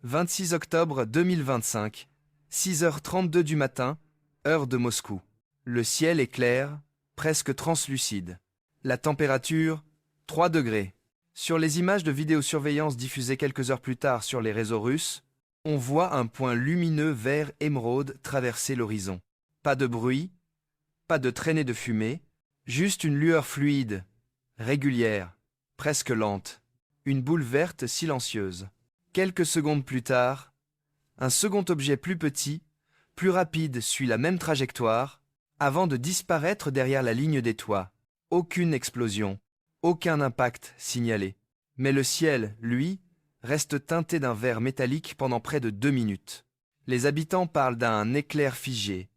26 octobre 2025, 6h32 du matin, heure de Moscou. Le ciel est clair, presque translucide. La température, 3 degrés. Sur les images de vidéosurveillance diffusées quelques heures plus tard sur les réseaux russes, on voit un point lumineux vert émeraude traverser l'horizon. Pas de bruit, pas de traînée de fumée, juste une lueur fluide, régulière, presque lente, une boule verte silencieuse. Quelques secondes plus tard, un second objet plus petit, plus rapide suit la même trajectoire, avant de disparaître derrière la ligne des toits. Aucune explosion, aucun impact signalé. Mais le ciel, lui, reste teinté d'un vert métallique pendant près de 2 minutes. Les habitants parlent d'un éclair figé,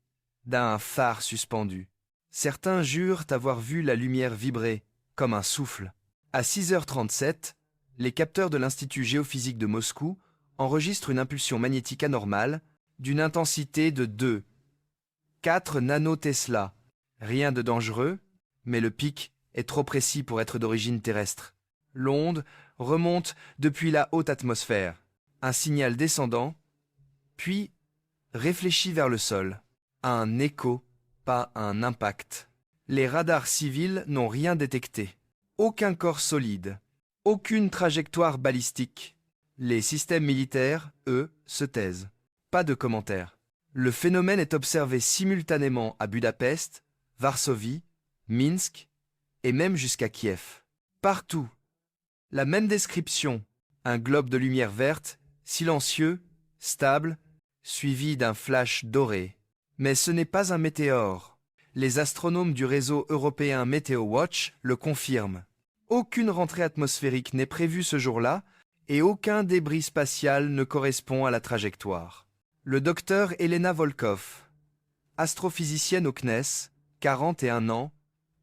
d'un phare suspendu. Certains jurent avoir vu la lumière vibrer, comme un souffle. À 6h37, les capteurs de l'Institut géophysique de Moscou enregistrent une impulsion magnétique anormale d'une intensité de 2,4 nanotesla. Rien de dangereux, mais le pic est trop précis pour être d'origine terrestre. L'onde remonte depuis la haute atmosphère. Un signal descendant, puis réfléchit vers le sol. Un écho, pas un impact. Les radars civils n'ont rien détecté. Aucun corps solide. Aucune trajectoire balistique. Les systèmes militaires, eux, se taisent. Pas de commentaires. Le phénomène est observé simultanément à Budapest, Varsovie, Minsk et même jusqu'à Kiev. Partout, la même description. Un globe de lumière verte, silencieux, stable, suivi d'un flash doré. Mais ce n'est pas un météore. Les astronomes du réseau européen Meteowatch le confirment. Aucune rentrée atmosphérique n'est prévue ce jour-là et aucun débris spatial ne correspond à la trajectoire. Le docteur Elena Volkov, astrophysicienne au CNES, 41 ans,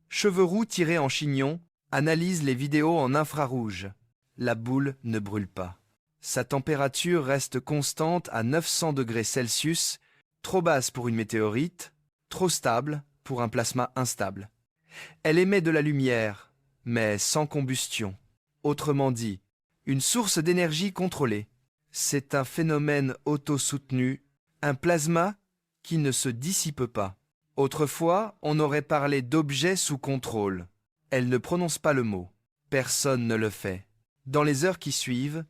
cheveux roux tirés en chignon, analyse les vidéos en infrarouge. La boule ne brûle pas. Sa température reste constante à 900 degrés Celsius, trop basse pour une météorite, trop stable pour un plasma instable. Elle émet de la lumière, mais sans combustion. Autrement dit, une source d'énergie contrôlée. C'est un phénomène auto-soutenu, un plasma qui ne se dissipe pas. Autrefois, on aurait parlé d'objet sous contrôle. Elle ne prononce pas le mot. Personne ne le fait. Dans les heures qui suivent,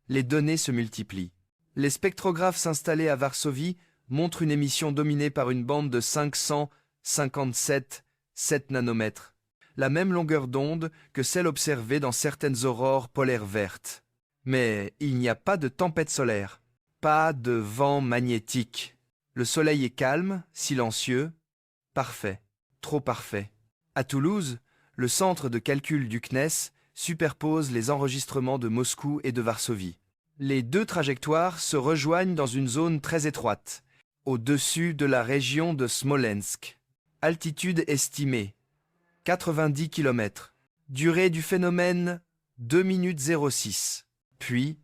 les données se multiplient. Les spectrographes installés à Varsovie montrent une émission dominée par une bande de 557,7 nanomètres. La même longueur d'onde que celle observée dans certaines aurores polaires vertes. Mais il n'y a pas de tempête solaire, pas de vent magnétique. Le soleil est calme, silencieux, parfait, trop parfait. À Toulouse, le centre de calcul du CNES superpose les enregistrements de Moscou et de Varsovie. Les deux trajectoires se rejoignent dans une zone très étroite, au-dessus de la région de Smolensk. Altitude estimée, 90 km. Durée du phénomène, 2 minutes 06. Puis,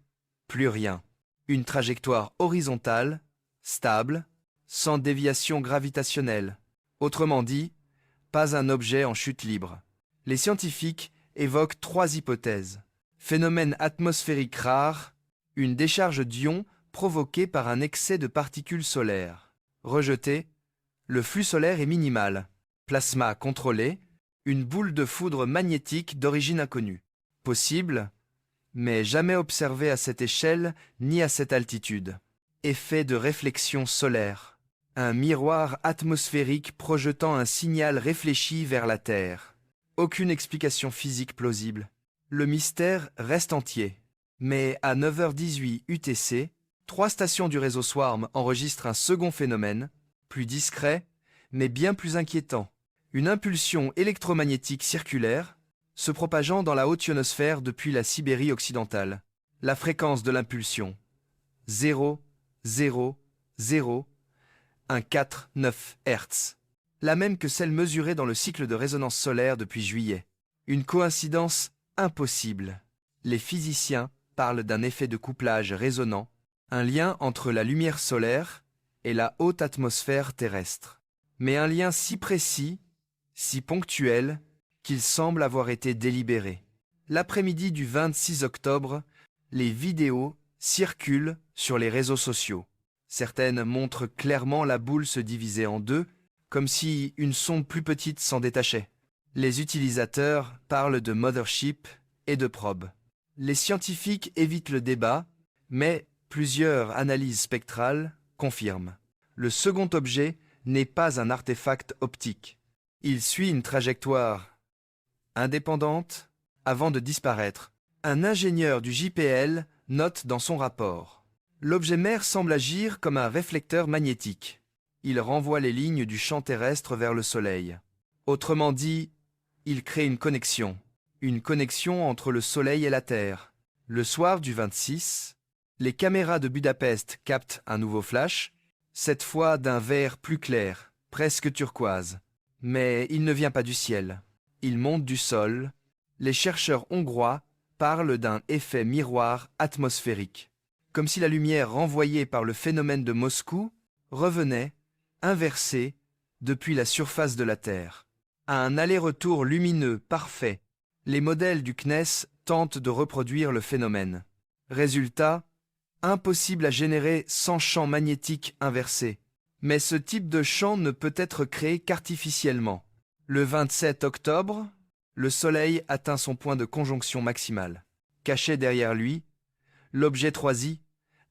plus rien. Une trajectoire horizontale, stable, sans déviation gravitationnelle. Autrement dit, pas un objet en chute libre. Les scientifiques évoquent 3 hypothèses. Phénomène atmosphérique rare, une décharge d'ions provoquée par un excès de particules solaires. Rejeté, le flux solaire est minimal. Plasma contrôlé, une boule de foudre magnétique d'origine inconnue. Possible, mais jamais observé à cette échelle ni à cette altitude. Effet de réflexion solaire. Un miroir atmosphérique projetant un signal réfléchi vers la Terre. Aucune explication physique plausible. Le mystère reste entier. Mais à 9h18 UTC, 3 stations du réseau Swarm enregistrent un second phénomène, plus discret, mais bien plus inquiétant. Une impulsion électromagnétique circulaire se propageant dans la haute ionosphère depuis la Sibérie occidentale. La fréquence de l'impulsion 0,0,0,149 Hz. La même que celle mesurée dans le cycle de résonance solaire depuis juillet. Une coïncidence impossible. Les physiciens parlent d'un effet de couplage résonnant, un lien entre la lumière solaire et la haute atmosphère terrestre. Mais un lien si précis, si ponctuel, qu'il semble avoir été délibéré. L'après-midi du 26 octobre, les vidéos circulent sur les réseaux sociaux. Certaines montrent clairement la boule se diviser en deux, comme si une sonde plus petite s'en détachait. Les utilisateurs parlent de mothership et de probe. Les scientifiques évitent le débat, mais plusieurs analyses spectrales confirment. Le second objet n'est pas un artefact optique. Il suit une trajectoire indépendante avant de disparaître. Un ingénieur du JPL note dans son rapport. L'objet mère semble agir comme un réflecteur magnétique. Il renvoie les lignes du champ terrestre vers le Soleil. Autrement dit, il crée une connexion entre le Soleil et la Terre. Le soir du 26, les caméras de Budapest captent un nouveau flash, cette fois d'un vert plus clair, presque turquoise. Mais il ne vient pas du ciel. Il monte du sol. Les chercheurs hongrois parlent d'un effet miroir atmosphérique, comme si la lumière renvoyée par le phénomène de Moscou revenait, inversée, depuis la surface de la Terre. À un aller-retour lumineux parfait, les modèles du CNES tentent de reproduire le phénomène. Résultat, impossible à générer sans champ magnétique inversé. Mais ce type de champ ne peut être créé qu'artificiellement. Le 27 octobre, le Soleil atteint son point de conjonction maximale. Caché derrière lui, l'objet 3i,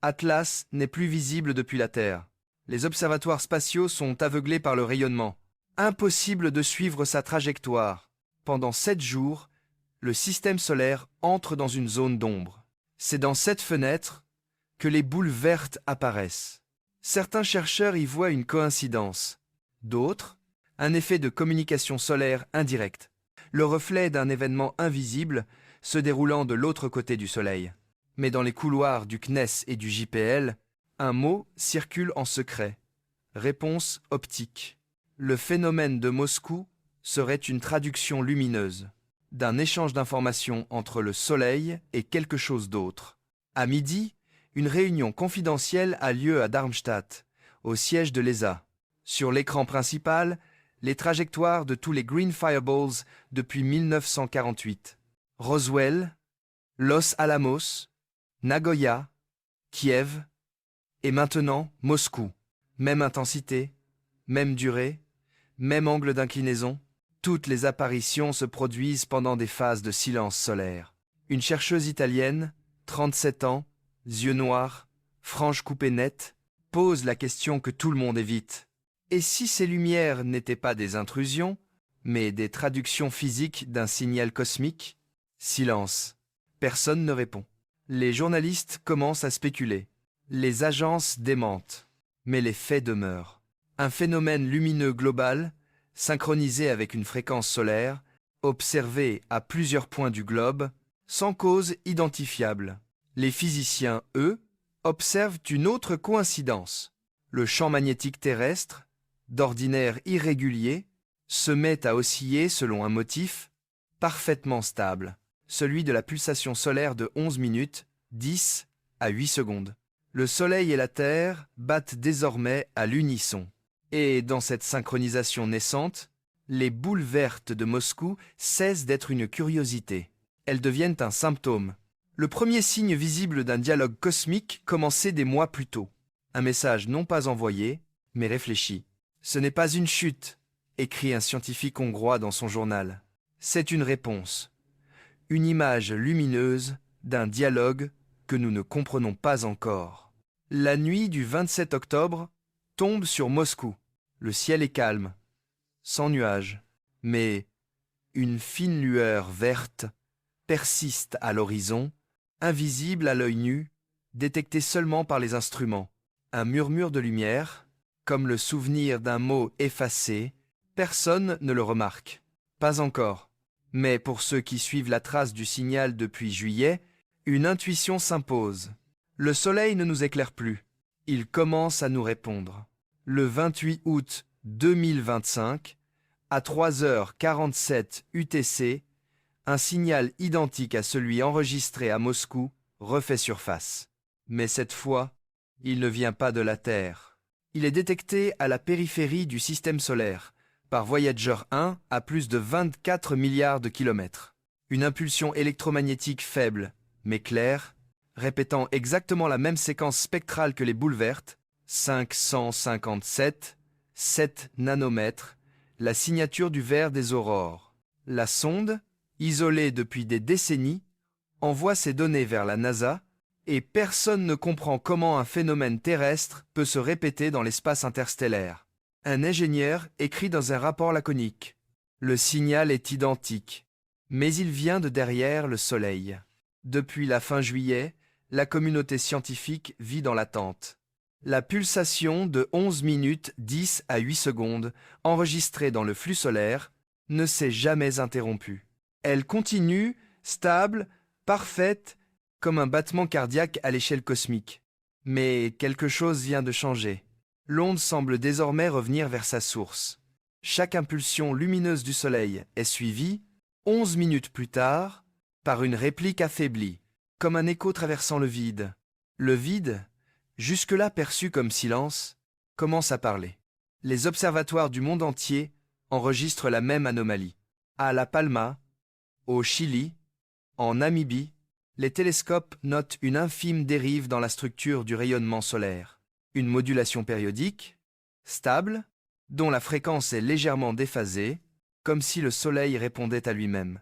Atlas, n'est plus visible depuis la Terre. Les observatoires spatiaux sont aveuglés par le rayonnement. Impossible de suivre sa trajectoire. Pendant 7 jours, le système solaire entre dans une zone d'ombre. C'est dans cette fenêtre que les boules vertes apparaissent. Certains chercheurs y voient une coïncidence. D'autres, un effet de communication solaire indirecte. Le reflet d'un événement invisible se déroulant de l'autre côté du Soleil. Mais dans les couloirs du CNES et du JPL, un mot circule en secret. Réponse optique. Le phénomène de Moscou serait une traduction lumineuse d'un échange d'informations entre le Soleil et quelque chose d'autre. À midi, une réunion confidentielle a lieu à Darmstadt, au siège de l'ESA. Sur l'écran principal, les trajectoires de tous les Green Fireballs depuis 1948. Roswell, Los Alamos, Nagoya, Kiev, et maintenant Moscou. Même intensité, même durée, même angle d'inclinaison. Toutes les apparitions se produisent pendant des phases de silence solaire. Une chercheuse italienne, 37 ans, yeux noirs, frange coupée nette, pose la question que tout le monde évite. Et si ces lumières n'étaient pas des intrusions, mais des traductions physiques d'un signal cosmique? Silence. Personne ne répond. Les journalistes commencent à spéculer. Les agences démentent. Mais les faits demeurent. Un phénomène lumineux global, synchronisé avec une fréquence solaire, observé à plusieurs points du globe, sans cause identifiable. Les physiciens, eux, observent une autre coïncidence. Le champ magnétique terrestre, d'ordinaire irrégulier, se met à osciller selon un motif parfaitement stable, celui de la pulsation solaire de 11 minutes, 10 à 8 secondes. Le Soleil et la Terre battent désormais à l'unisson. Et dans cette synchronisation naissante, les boules vertes de Moscou cessent d'être une curiosité. Elles deviennent un symptôme. Le premier signe visible d'un dialogue cosmique commençait des mois plus tôt. Un message non pas envoyé, mais réfléchi. Ce n'est pas une chute, écrit un scientifique hongrois dans son journal. C'est une réponse. Une image lumineuse d'un dialogue que nous ne comprenons pas encore. La nuit du 27 octobre tombe sur Moscou. Le ciel est calme, sans nuages, mais une fine lueur verte persiste à l'horizon, invisible à l'œil nu, détectée seulement par les instruments. Un murmure de lumière, comme le souvenir d'un mot effacé, personne ne le remarque. Pas encore. Mais pour ceux qui suivent la trace du signal depuis juillet, une intuition s'impose. Le soleil ne nous éclaire plus. Il commence à nous répondre. Le 28 août 2025, à 3h47 UTC, un signal identique à celui enregistré à Moscou refait surface. Mais cette fois, il ne vient pas de la Terre. Il est détecté à la périphérie du système solaire, par Voyager 1 à plus de 24 milliards de kilomètres. Une impulsion électromagnétique faible, mais claire, répétant exactement la même séquence spectrale que les boules vertes, 557, 7 nanomètres, la signature du ver des aurores. La sonde, isolée depuis des décennies, envoie ses données vers la NASA, et personne ne comprend comment un phénomène terrestre peut se répéter dans l'espace interstellaire. Un ingénieur écrit dans un rapport laconique: le signal est identique, mais il vient de derrière le Soleil. Depuis la fin juillet, la communauté scientifique vit dans l'attente. La pulsation de 11 minutes 10 à 8 secondes, enregistrée dans le flux solaire, ne s'est jamais interrompue. Elle continue, stable, parfaite, comme un battement cardiaque à l'échelle cosmique. Mais quelque chose vient de changer. L'onde semble désormais revenir vers sa source. Chaque impulsion lumineuse du Soleil est suivie, 11 minutes plus tard, par une réplique affaiblie, comme un écho traversant le vide. Le vide, jusque-là perçu comme silence, commence à parler. Les observatoires du monde entier enregistrent la même anomalie. À La Palma, au Chili, en Namibie, les télescopes notent une infime dérive dans la structure du rayonnement solaire. Une modulation périodique, stable, dont la fréquence est légèrement déphasée, comme si le Soleil répondait à lui-même.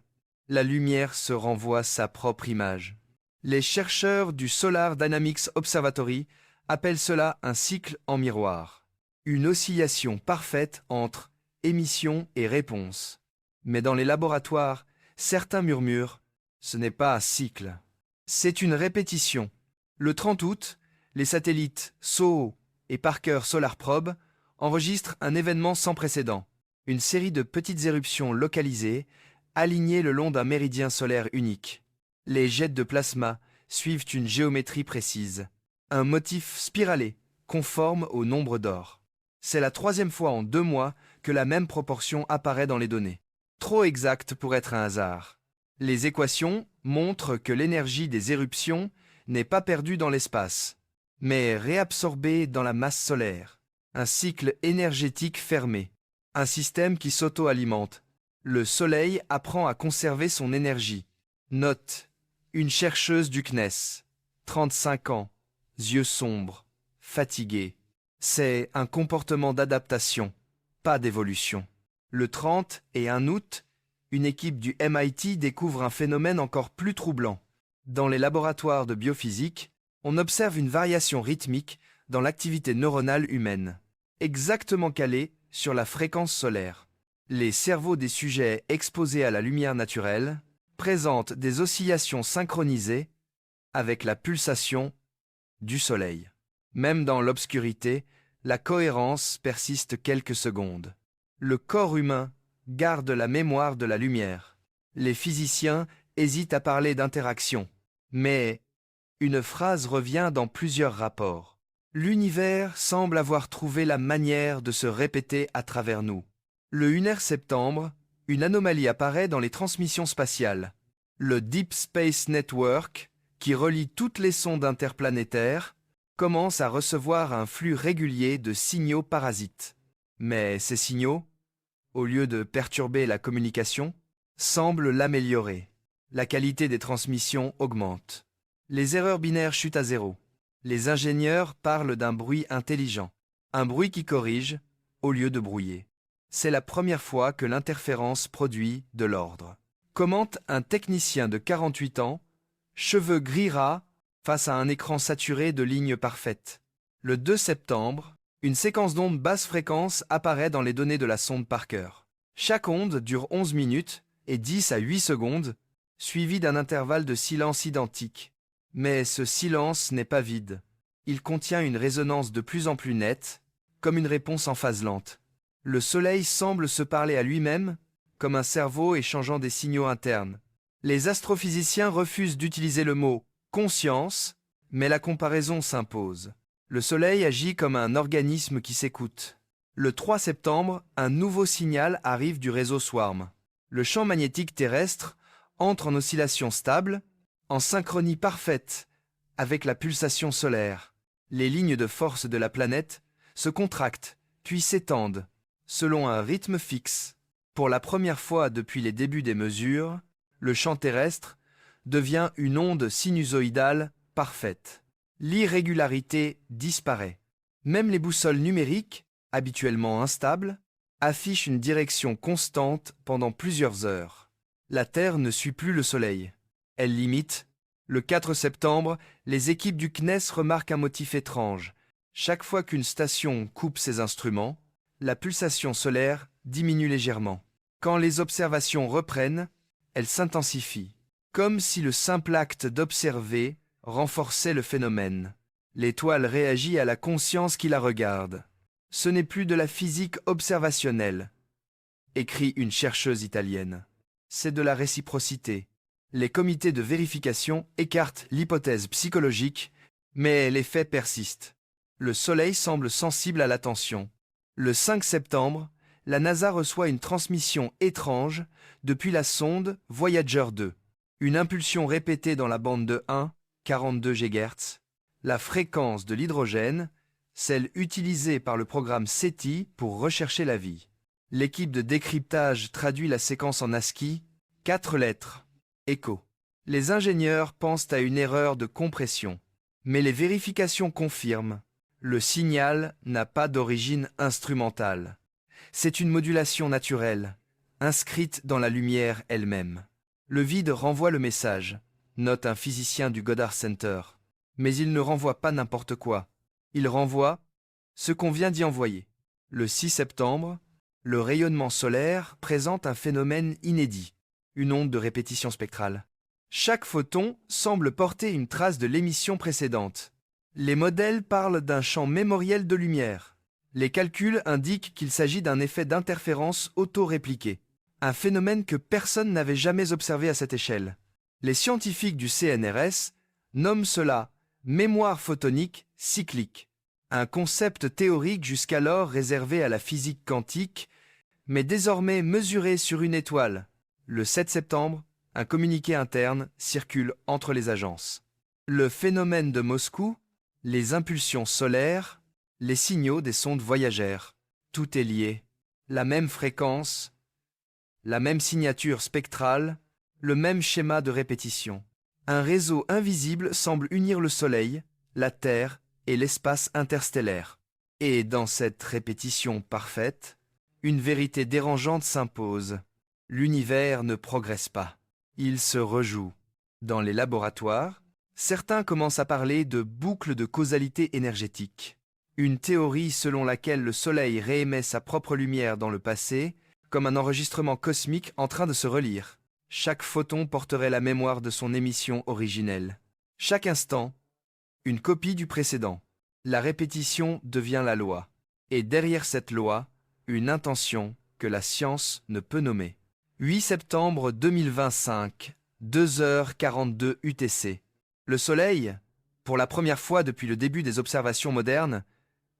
La lumière se renvoie sa propre image. Les chercheurs du Solar Dynamics Observatory appellent cela un cycle en miroir, une oscillation parfaite entre émission et réponse. Mais dans les laboratoires, certains murmurent: ce n'est pas un cycle, c'est une répétition. Le 30 août, les satellites SOHO et Parker Solar Probe enregistrent un événement sans précédent, une série de petites éruptions localisées, alignées le long d'un méridien solaire unique. Les jets de plasma suivent une géométrie précise, un motif spiralé, conforme au nombre d'or. C'est la 3e fois en 2 mois que la même proportion apparaît dans les données. Trop exact pour être un hasard. Les équations montrent que l'énergie des éruptions n'est pas perdue dans l'espace, mais réabsorbée dans la masse solaire. Un cycle énergétique fermé, un système qui s'auto-alimente. Le Soleil apprend à conserver son énergie. Note: une chercheuse du CNES, 35 ans, yeux sombres, fatiguée. C'est un comportement d'adaptation, pas d'évolution. Le 30 et 1 août, une équipe du MIT découvre un phénomène encore plus troublant. Dans les laboratoires de biophysique, on observe une variation rythmique dans l'activité neuronale humaine, exactement calée sur la fréquence solaire. Les cerveaux des sujets exposés à la lumière naturelle présentent des oscillations synchronisées avec la pulsation du Soleil. Même dans l'obscurité, la cohérence persiste quelques secondes. Le corps humain garde la mémoire de la lumière. Les physiciens hésitent à parler d'interaction, mais une phrase revient dans plusieurs rapports. L'univers semble avoir trouvé la manière de se répéter à travers nous. Le 1er septembre, une anomalie apparaît dans les transmissions spatiales. Le Deep Space Network, qui relie toutes les sondes interplanétaires, commence à recevoir un flux régulier de signaux parasites. Mais ces signaux, au lieu de perturber la communication, semblent l'améliorer. La qualité des transmissions augmente. Les erreurs binaires chutent à 0. Les ingénieurs parlent d'un bruit intelligent, un bruit qui corrige au lieu de brouiller. C'est la première fois que l'interférence produit de l'ordre. Commente un technicien de 48 ans, cheveux gris ras, face à un écran saturé de lignes parfaites. Le 2 septembre, une séquence d'ondes basse fréquence apparaît dans les données de la sonde Parker. Chaque onde dure 11 minutes et 10 à 8 secondes, suivie d'un intervalle de silence identique. Mais ce silence n'est pas vide. Il contient une résonance de plus en plus nette, comme une réponse en phase lente. Le Soleil semble se parler à lui-même, comme un cerveau échangeant des signaux internes. Les astrophysiciens refusent d'utiliser le mot « conscience », mais la comparaison s'impose. Le Soleil agit comme un organisme qui s'écoute. Le 3 septembre, un nouveau signal arrive du réseau Swarm. Le champ magnétique terrestre entre en oscillation stable, en synchronie parfaite avec la pulsation solaire. Les lignes de force de la planète se contractent, puis s'étendent, selon un rythme fixe. Pour la première fois depuis les débuts des mesures, le champ terrestre devient une onde sinusoïdale parfaite. L'irrégularité disparaît. Même les boussoles numériques, habituellement instables, affichent une direction constante pendant plusieurs heures. La Terre ne suit plus le Soleil. Elle l'imite. Le 4 septembre, les équipes du CNES remarquent un motif étrange. Chaque fois qu'une station coupe ses instruments, la pulsation solaire diminue légèrement. Quand les observations reprennent, elles s'intensifient, comme si le simple acte d'observer renforçait le phénomène. L'étoile réagit à la conscience qui la regarde. Ce n'est plus de la physique observationnelle, écrit une chercheuse italienne. C'est de la réciprocité. Les comités de vérification écartent l'hypothèse psychologique, mais les faits persistent. Le Soleil semble sensible à l'attention. Le 5 septembre, la NASA reçoit une transmission étrange depuis la sonde Voyager 2. Une impulsion répétée dans la bande de 1,42 GHz. La fréquence de l'hydrogène, celle utilisée par le programme SETI pour rechercher la vie. L'équipe de décryptage traduit la séquence en ASCII, 4 lettres, écho. Les ingénieurs pensent à une erreur de compression, mais les vérifications confirment, le signal n'a pas d'origine instrumentale. C'est une modulation naturelle, inscrite dans la lumière elle-même. Le vide renvoie le message, note un physicien du Goddard Center. Mais il ne renvoie pas n'importe quoi. Il renvoie ce qu'on vient d'y envoyer. Le 6 septembre, le rayonnement solaire présente un phénomène inédit, une onde de répétition spectrale. Chaque photon semble porter une trace de l'émission précédente. Les modèles parlent d'un champ mémoriel de lumière. Les calculs indiquent qu'il s'agit d'un effet d'interférence auto-répliqué, un phénomène que personne n'avait jamais observé à cette échelle. Les scientifiques du CNRS nomment cela mémoire photonique cyclique, un concept théorique jusqu'alors réservé à la physique quantique, mais désormais mesuré sur une étoile. Le 7 septembre, un communiqué interne circule entre les agences. Le phénomène de Moscou, les impulsions solaires, les signaux des sondes voyagères, tout est lié. La même fréquence, la même signature spectrale, le même schéma de répétition. Un réseau invisible semble unir le Soleil, la Terre et l'espace interstellaire. Et dans cette répétition parfaite, une vérité dérangeante s'impose. L'univers ne progresse pas. Il se rejoue. Dans les laboratoires, certains commencent à parler de boucle de causalité énergétique. Une théorie selon laquelle le Soleil réémet sa propre lumière dans le passé, comme un enregistrement cosmique en train de se relire. Chaque photon porterait la mémoire de son émission originelle. Chaque instant, une copie du précédent. La répétition devient la loi. Et derrière cette loi, une intention que la science ne peut nommer. 8 septembre 2025, 2h42 UTC. Le Soleil, pour la première fois depuis le début des observations modernes,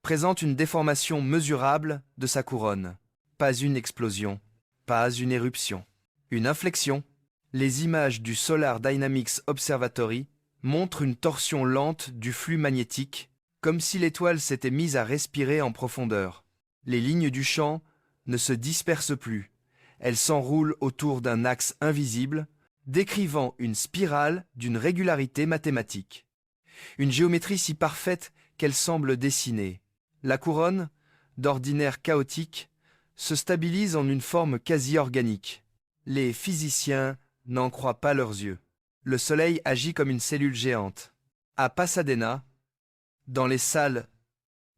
présente une déformation mesurable de sa couronne. Pas une explosion, pas une éruption. Une inflexion. Les images du Solar Dynamics Observatory montrent une torsion lente du flux magnétique, comme si l'étoile s'était mise à respirer en profondeur. Les lignes du champ ne se dispersent plus. Elles s'enroulent autour d'un axe invisible, décrivant une spirale d'une régularité mathématique. Une géométrie si parfaite qu'elle semble dessinée. La couronne, d'ordinaire chaotique, se stabilise en une forme quasi organique. Les physiciens n'en croient pas leurs yeux. Le Soleil agit comme une cellule géante. À Pasadena, dans les salles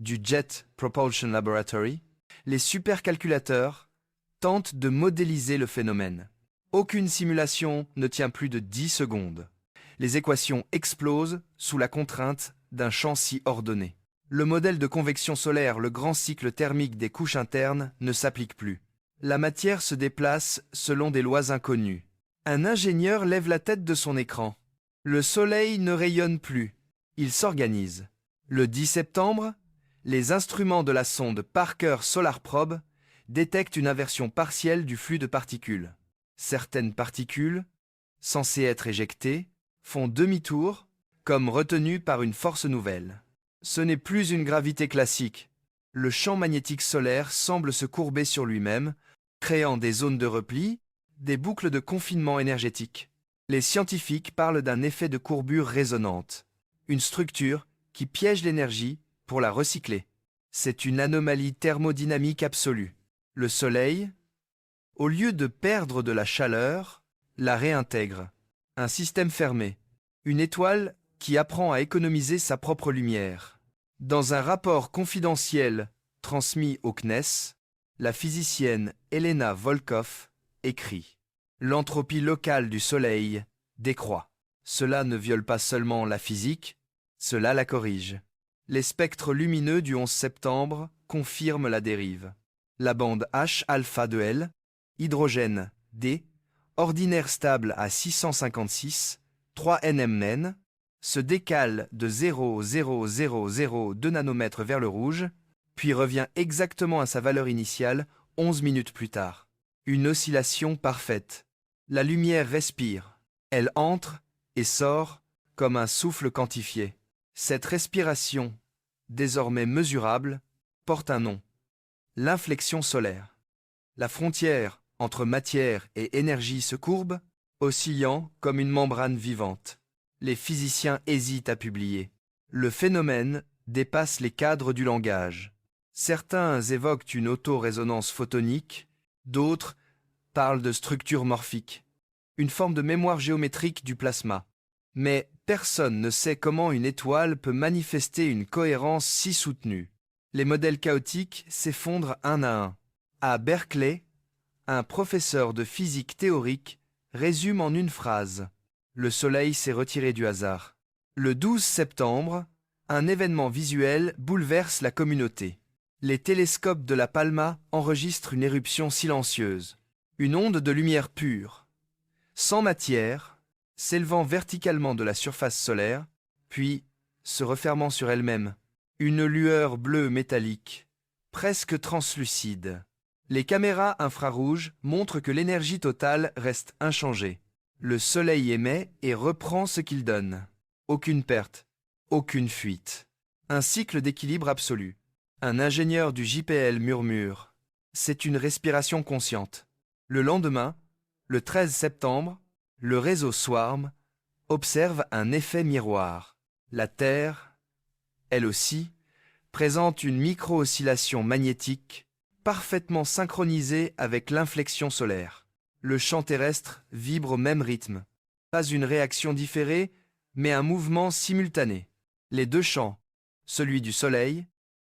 du Jet Propulsion Laboratory, les supercalculateurs tentent de modéliser le phénomène. Aucune simulation ne tient plus de 10 secondes. Les équations explosent sous la contrainte d'un champ si ordonné. Le modèle de convection solaire, le grand cycle thermique des couches internes, ne s'applique plus. La matière se déplace selon des lois inconnues. Un ingénieur lève la tête de son écran. Le Soleil ne rayonne plus. Il s'organise. Le 10 septembre, les instruments de la sonde Parker Solar Probe détectent une inversion partielle du flux de particules. Certaines particules, censées être éjectées, font demi-tour, comme retenues par une force nouvelle. Ce n'est plus une gravité classique. Le champ magnétique solaire semble se courber sur lui-même, créant des zones de repli, des boucles de confinement énergétique. Les scientifiques parlent d'un effet de courbure résonante. une structure qui piège l'énergie pour la recycler. C'est une anomalie thermodynamique absolue. Le Soleil, au lieu de perdre de la chaleur, la réintègre. Un système fermé. Une étoile qui apprend à économiser sa propre lumière. Dans un rapport confidentiel transmis au CNES, la physicienne Elena Volkov écrit « L'entropie locale du Soleil décroît. Cela ne viole pas seulement la physique, cela la corrige. Les spectres lumineux du 11 septembre confirment la dérive. La bande H-alpha de L, hydrogène D, ordinaire stable à 656, 3 nmn, se décale de 0,0002 nanomètres vers le rouge, puis revient exactement à sa valeur initiale 11 minutes plus tard. Une oscillation parfaite. La lumière respire. Elle entre et sort comme un souffle quantifié. Cette respiration, désormais mesurable, porte un nom. L'inflexion solaire. La frontière entre matière et énergie se courbe, oscillant comme une membrane vivante. Les physiciens hésitent à publier. Le phénomène dépasse les cadres du langage. Certains évoquent une auto-résonance photonique, d'autres parlent de structure morphique, une forme de mémoire géométrique du plasma. Mais personne ne sait comment une étoile peut manifester une cohérence si soutenue. Les modèles chaotiques s'effondrent un à un. À Berkeley, un professeur de physique théorique résume en une phrase « Le Soleil s'est retiré du hasard ». Le 12 septembre, un événement visuel bouleverse la communauté. Les télescopes de la Palma enregistrent une éruption silencieuse, une onde de lumière pure, sans matière, s'élevant verticalement de la surface solaire, puis se refermant sur elle-même. Une lueur bleue métallique, presque translucide. Les caméras infrarouges montrent que l'énergie totale reste inchangée. Le Soleil émet et reprend ce qu'il donne. Aucune perte, aucune fuite. Un cycle d'équilibre absolu. Un ingénieur du JPL murmure « C'est une respiration consciente ». Le lendemain, le 13 septembre, le réseau Swarm observe un effet miroir. La Terre, elle aussi, présente une micro-oscillation magnétique parfaitement synchronisée avec l'inflexion solaire. Le champ terrestre vibre au même rythme. Pas une réaction différée, mais un mouvement simultané. Les deux champs, celui du Soleil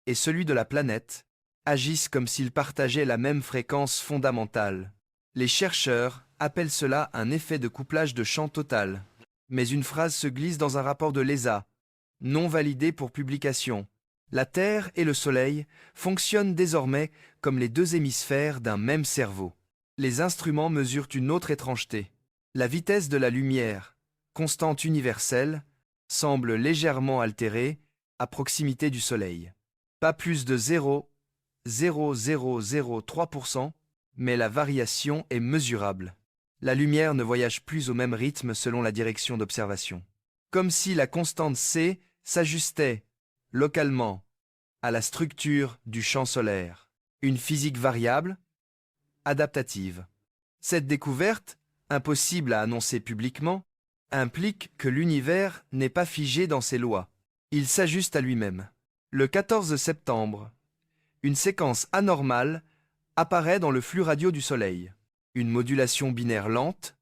et celui de la planète, agissent comme s'ils partageaient la même fréquence fondamentale. Les chercheurs appellent cela un effet de couplage de champ total. Mais une phrase se glisse dans un rapport de l'ESA, non validé pour publication. La Terre et le Soleil fonctionnent désormais comme les deux hémisphères d'un même cerveau. Les instruments mesurent une autre étrangeté. La vitesse de la lumière, constante universelle, semble légèrement altérée à proximité du Soleil. Pas plus de 0,0003%, mais la variation est mesurable. La lumière ne voyage plus au même rythme selon la direction d'observation. Comme si la constante C s'ajustait, localement, à la structure du champ solaire. Une physique variable, adaptative. Cette découverte, impossible à annoncer publiquement, implique que l'univers n'est pas figé dans ses lois. Il s'ajuste à lui-même. Le 14 septembre, une séquence anormale apparaît dans le flux radio du Soleil. Une modulation binaire lente,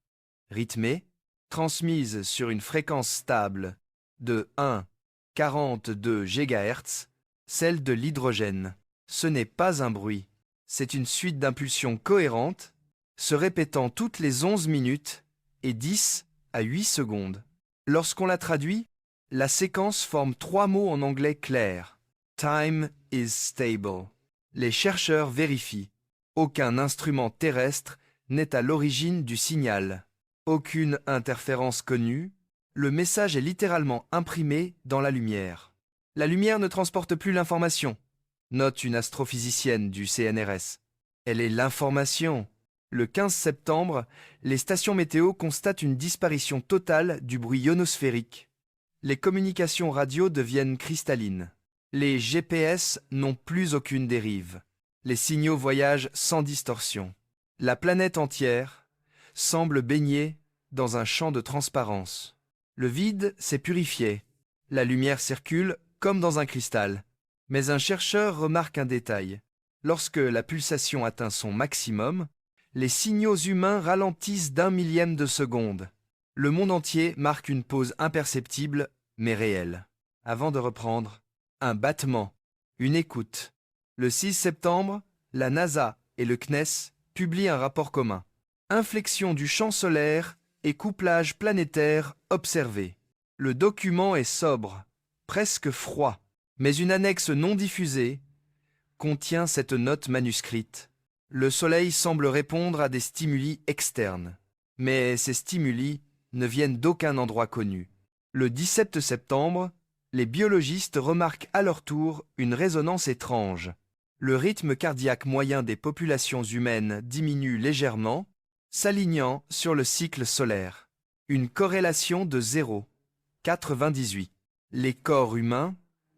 rythmée, transmise sur une fréquence stable de 1,42 GHz, celle de l'hydrogène. Ce n'est pas un bruit, c'est une suite d'impulsions cohérentes, se répétant toutes les 11 minutes et 10 à 8 secondes. Lorsqu'on la traduit, la séquence forme 3 mots en anglais clair. Time is stable. Les chercheurs vérifient. Aucun instrument terrestre n'est à l'origine du signal. Aucune interférence connue. Le message est littéralement imprimé dans la lumière. La lumière ne transporte plus l'information, note une astrophysicienne du CNRS. Elle est l'information. Le 15 septembre, les stations météo constatent une disparition totale du bruit ionosphérique. Les communications radio deviennent cristallines. Les GPS n'ont plus aucune dérive. Les signaux voyagent sans distorsion. La planète entière semble baignée dans un champ de transparence. Le vide s'est purifié. La lumière circule comme dans un cristal. Mais un chercheur remarque un détail. Lorsque la pulsation atteint son maximum, les signaux humains ralentissent d'1 millième de seconde. Le monde entier marque une pause imperceptible, mais réelle. Avant de reprendre, un battement, une écoute. Le 6 septembre, la NASA et le CNES publient un rapport commun. Inflexion du champ solaire et couplage planétaire observé. Le document est sobre, presque froid, mais une annexe non diffusée contient cette note manuscrite. Le Soleil semble répondre à des stimuli externes, mais ces stimuli ne viennent d'aucun endroit connu. Le 17 septembre, les biologistes remarquent à leur tour une résonance étrange. Le rythme cardiaque moyen des populations humaines diminue légèrement, s'alignant sur le cycle solaire. Une corrélation de 0,98. Les corps humains,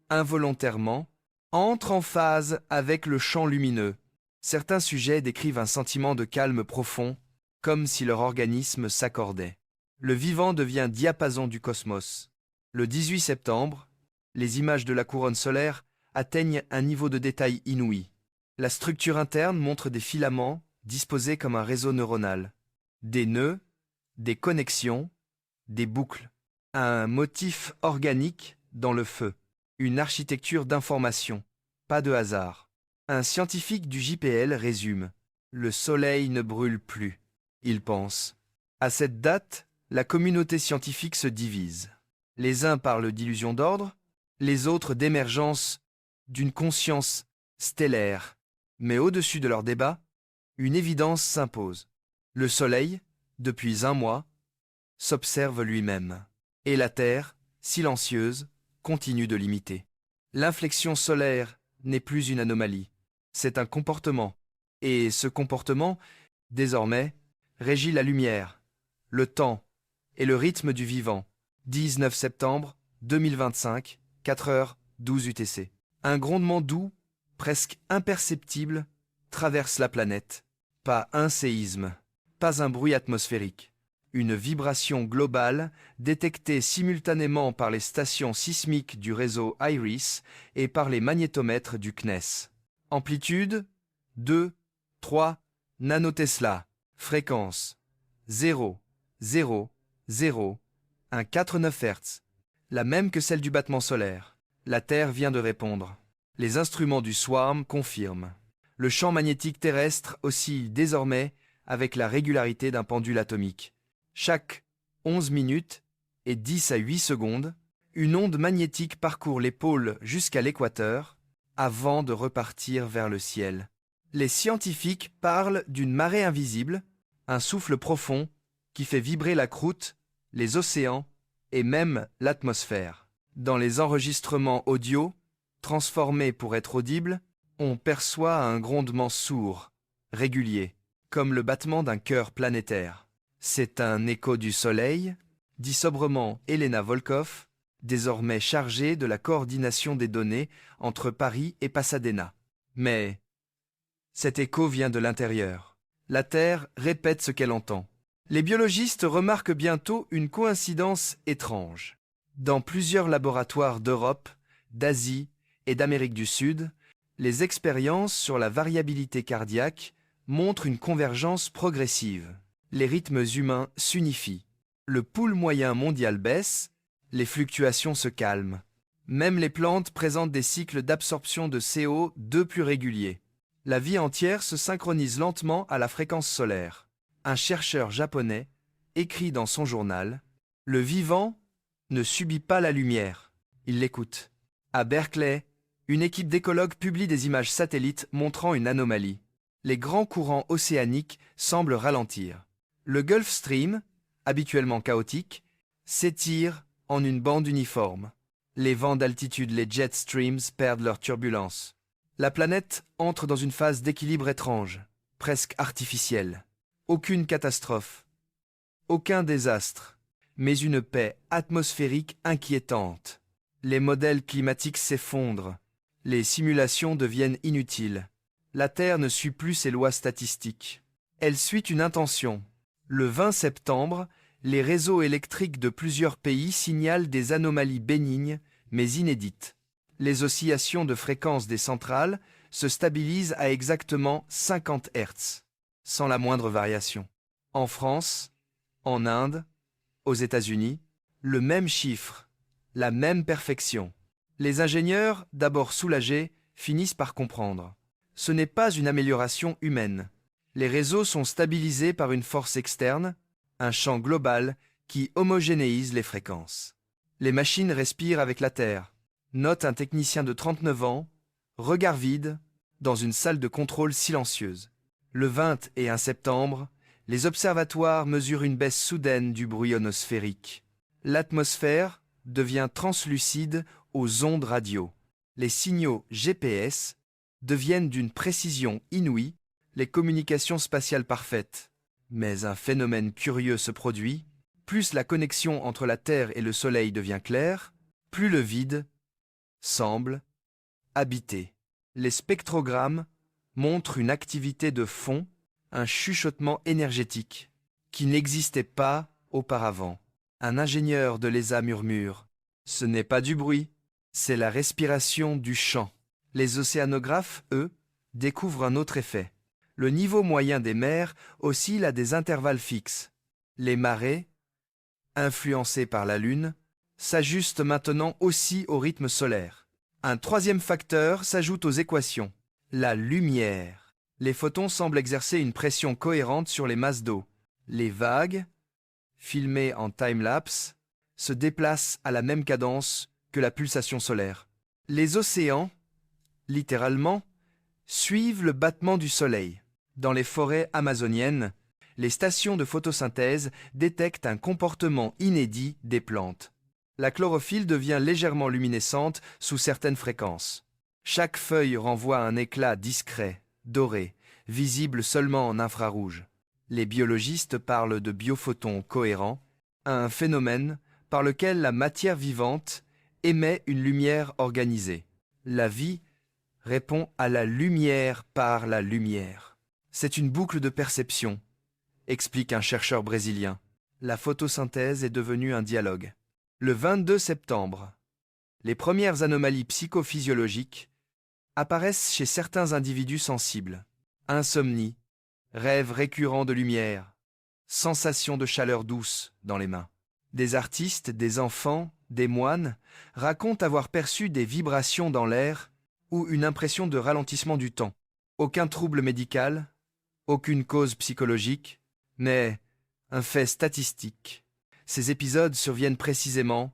involontairement, entrent en phase avec le champ lumineux. Certains sujets décrivent un sentiment de calme profond, comme si leur organisme s'accordait. Le vivant devient diapason du cosmos. Le 18 septembre, les images de la couronne solaire atteignent un niveau de détail inouï. La structure interne montre des filaments disposés comme un réseau neuronal. Des nœuds, des connexions, des boucles. Un motif organique dans le feu. Une architecture d'information. Pas de hasard. Un scientifique du JPL résume. Le soleil ne brûle plus. Il pense. À cette date, la communauté scientifique se divise. Les uns parlent d'illusion d'ordre, les autres d'émergence d'une conscience stellaire. Mais au-dessus de leur débat, une évidence s'impose. Le Soleil, depuis 1 mois, s'observe lui-même. Et la Terre, silencieuse, continue de l'imiter. L'inflexion solaire n'est plus une anomalie. C'est un comportement. Et ce comportement, désormais, régit la lumière, le temps et le rythme du vivant. 19 septembre 2025, 4h12 UTC. Un grondement doux, presque imperceptible, traverse la planète. Pas un séisme, pas un bruit atmosphérique. Une vibration globale détectée simultanément par les stations sismiques du réseau IRIS et par les magnétomètres du CNES. Amplitude 2, 3 nanotesla. Fréquence 0, 0, 0, 1,49 Hz. La même que celle du battement solaire. La Terre vient de répondre. Les instruments du SWARM confirment. Le champ magnétique terrestre oscille désormais avec la régularité d'un pendule atomique. Chaque 11 minutes et 10 à 8 secondes, une onde magnétique parcourt les pôles jusqu'à l'équateur avant de repartir vers le ciel. Les scientifiques parlent d'une marée invisible, un souffle profond qui fait vibrer la croûte, les océans et même l'atmosphère. Dans les enregistrements audio, transformés pour être audibles, on perçoit un grondement sourd, régulier, comme le battement d'un cœur planétaire. C'est un écho du Soleil, dit sobrement Elena Volkov, désormais chargée de la coordination des données entre Paris et Pasadena. Mais cet écho vient de l'intérieur. La Terre répète ce qu'elle entend. Les biologistes remarquent bientôt une coïncidence étrange. Dans plusieurs laboratoires d'Europe, d'Asie et d'Amérique du Sud, les expériences sur la variabilité cardiaque montrent une convergence progressive. Les rythmes humains s'unifient. Le pouls moyen mondial baisse, les fluctuations se calment. Même les plantes présentent des cycles d'absorption de CO2 plus réguliers. La vie entière se synchronise lentement à la fréquence solaire. Un chercheur japonais écrit dans son journal « Le vivant ne subit pas la lumière, il l'écoute ». À Berkeley, une équipe d'écologues publie des images satellites montrant une anomalie. Les grands courants océaniques semblent ralentir. Le Gulf Stream, habituellement chaotique, s'étire en une bande uniforme. Les vents d'altitude, les jet streams, perdent leur turbulence. La planète entre dans une phase d'équilibre étrange, presque artificielle. Aucune catastrophe, aucun désastre, mais une paix atmosphérique inquiétante. Les modèles climatiques s'effondrent, les simulations deviennent inutiles. La Terre ne suit plus ses lois statistiques. Elle suit une intention. Le 20 septembre, les réseaux électriques de plusieurs pays signalent des anomalies bénignes, mais inédites. Les oscillations de fréquence des centrales se stabilisent à exactement 50 Hz, sans la moindre variation. En France, en Inde, aux États-Unis, le même chiffre, la même perfection. Les ingénieurs, d'abord soulagés, finissent par comprendre. Ce n'est pas une amélioration humaine. Les réseaux sont stabilisés par une force externe, un champ global qui homogénéise les fréquences. Les machines respirent avec la Terre, note un technicien de 39 ans, regard vide, dans une salle de contrôle silencieuse. Le 21 septembre, les observatoires mesurent une baisse soudaine du bruit ionosphérique. L'atmosphère devient translucide aux ondes radio. Les signaux GPS deviennent d'une précision inouïe, les communications spatiales parfaites. Mais un phénomène curieux se produit. Plus la connexion entre la Terre et le Soleil devient claire, plus le vide semble habité. Les spectrogrammes montrent une activité de fond, un chuchotement énergétique, qui n'existait pas auparavant. Un ingénieur de l'ESA murmure « Ce n'est pas du bruit, c'est la respiration du champ ». Les océanographes, eux, découvrent un autre effet. Le niveau moyen des mers oscille à des intervalles fixes. Les marées, influencées par la Lune, s'ajustent maintenant aussi au rythme solaire. Un troisième facteur s'ajoute aux équations, la lumière. Les photons semblent exercer une pression cohérente sur les masses d'eau. Les vagues, filmées en time-lapse, se déplacent à la même cadence que la pulsation solaire. Les océans, littéralement, suivent le battement du soleil. Dans les forêts amazoniennes, les stations de photosynthèse détectent un comportement inédit des plantes. La chlorophylle devient légèrement luminescente sous certaines fréquences. Chaque feuille renvoie un éclat discret, doré, visible seulement en infrarouge. Les biologistes parlent de biophotons cohérents, un phénomène par lequel la matière vivante émet une lumière organisée. La vie répond à la lumière par la lumière. C'est une boucle de perception, explique un chercheur brésilien. La photosynthèse est devenue un dialogue. Le 22 septembre, les premières anomalies psychophysiologiques apparaissent chez certains individus sensibles. Insomnie, rêves récurrents de lumière, sensation de chaleur douce dans les mains. Des artistes, des enfants, des moines racontent avoir perçu des vibrations dans l'air ou une impression de ralentissement du temps. Aucun trouble médical, aucune cause psychologique, mais un fait statistique. Ces épisodes surviennent précisément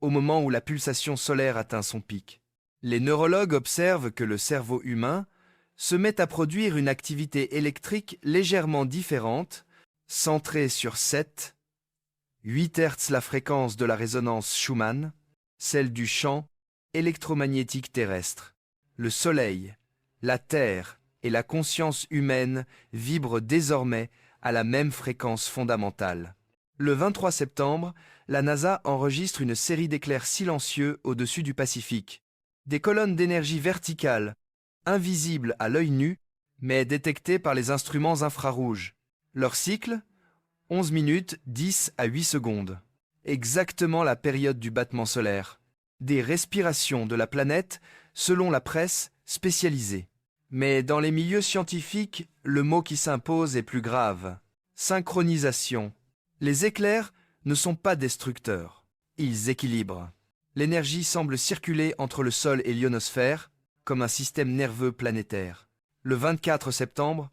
au moment où la pulsation solaire atteint son pic. Les neurologues observent que le cerveau humain se met à produire une activité électrique légèrement différente, centrée sur 7, 8 Hz la fréquence de la résonance Schumann, celle du champ électromagnétique terrestre. Le Soleil, la Terre et la conscience humaine vibrent désormais à la même fréquence fondamentale. Le 23 septembre, la NASA enregistre une série d'éclairs silencieux au-dessus du Pacifique. Des colonnes d'énergie verticales, invisibles à l'œil nu, mais détectées par les instruments infrarouges. Leur cycle, 11 minutes 10 à 8 secondes. Exactement la période du battement solaire. Des respirations de la planète, selon la presse spécialisée. Mais dans les milieux scientifiques, le mot qui s'impose est plus grave. Synchronisation. Les éclairs ne sont pas destructeurs. Ils équilibrent. L'énergie semble circuler entre le sol et l'ionosphère, comme un système nerveux planétaire. Le 24 septembre,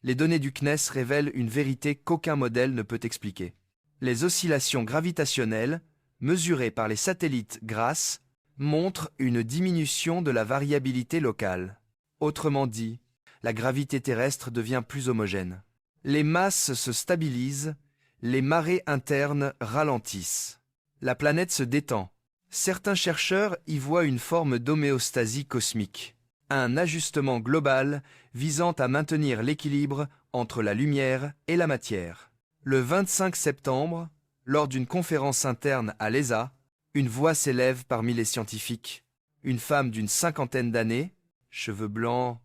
les données du CNES révèlent une vérité qu'aucun modèle ne peut expliquer. Les oscillations gravitationnelles, mesurées par les satellites GRASS, montrent une diminution de la variabilité locale. Autrement dit, la gravité terrestre devient plus homogène. Les masses se stabilisent, les marées internes ralentissent. La planète se détend. Certains chercheurs y voient une forme d'homéostasie cosmique, un ajustement global visant à maintenir l'équilibre entre la lumière et la matière. Le 25 septembre, lors d'une conférence interne à l'ESA, une voix s'élève parmi les scientifiques. Une femme d'une 50aine d'années, cheveux blancs,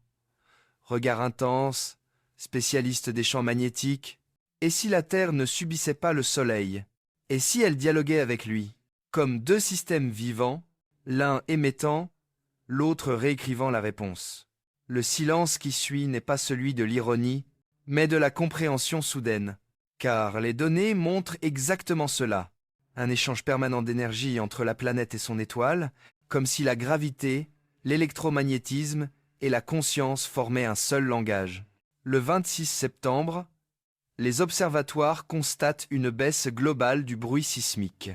regard intense, spécialiste des champs magnétiques, Et si la Terre ne subissait pas le Soleil? Et si elle dialoguait avec lui? Comme deux systèmes vivants, l'un émettant, l'autre réécrivant la réponse. Le silence qui suit n'est pas celui de l'ironie, mais de la compréhension soudaine. Car les données montrent exactement cela. Un échange permanent d'énergie entre la planète et son étoile, comme si la gravité, l'électromagnétisme et la conscience formaient un seul langage. Le 26 septembre, les observatoires constatent une baisse globale du bruit sismique.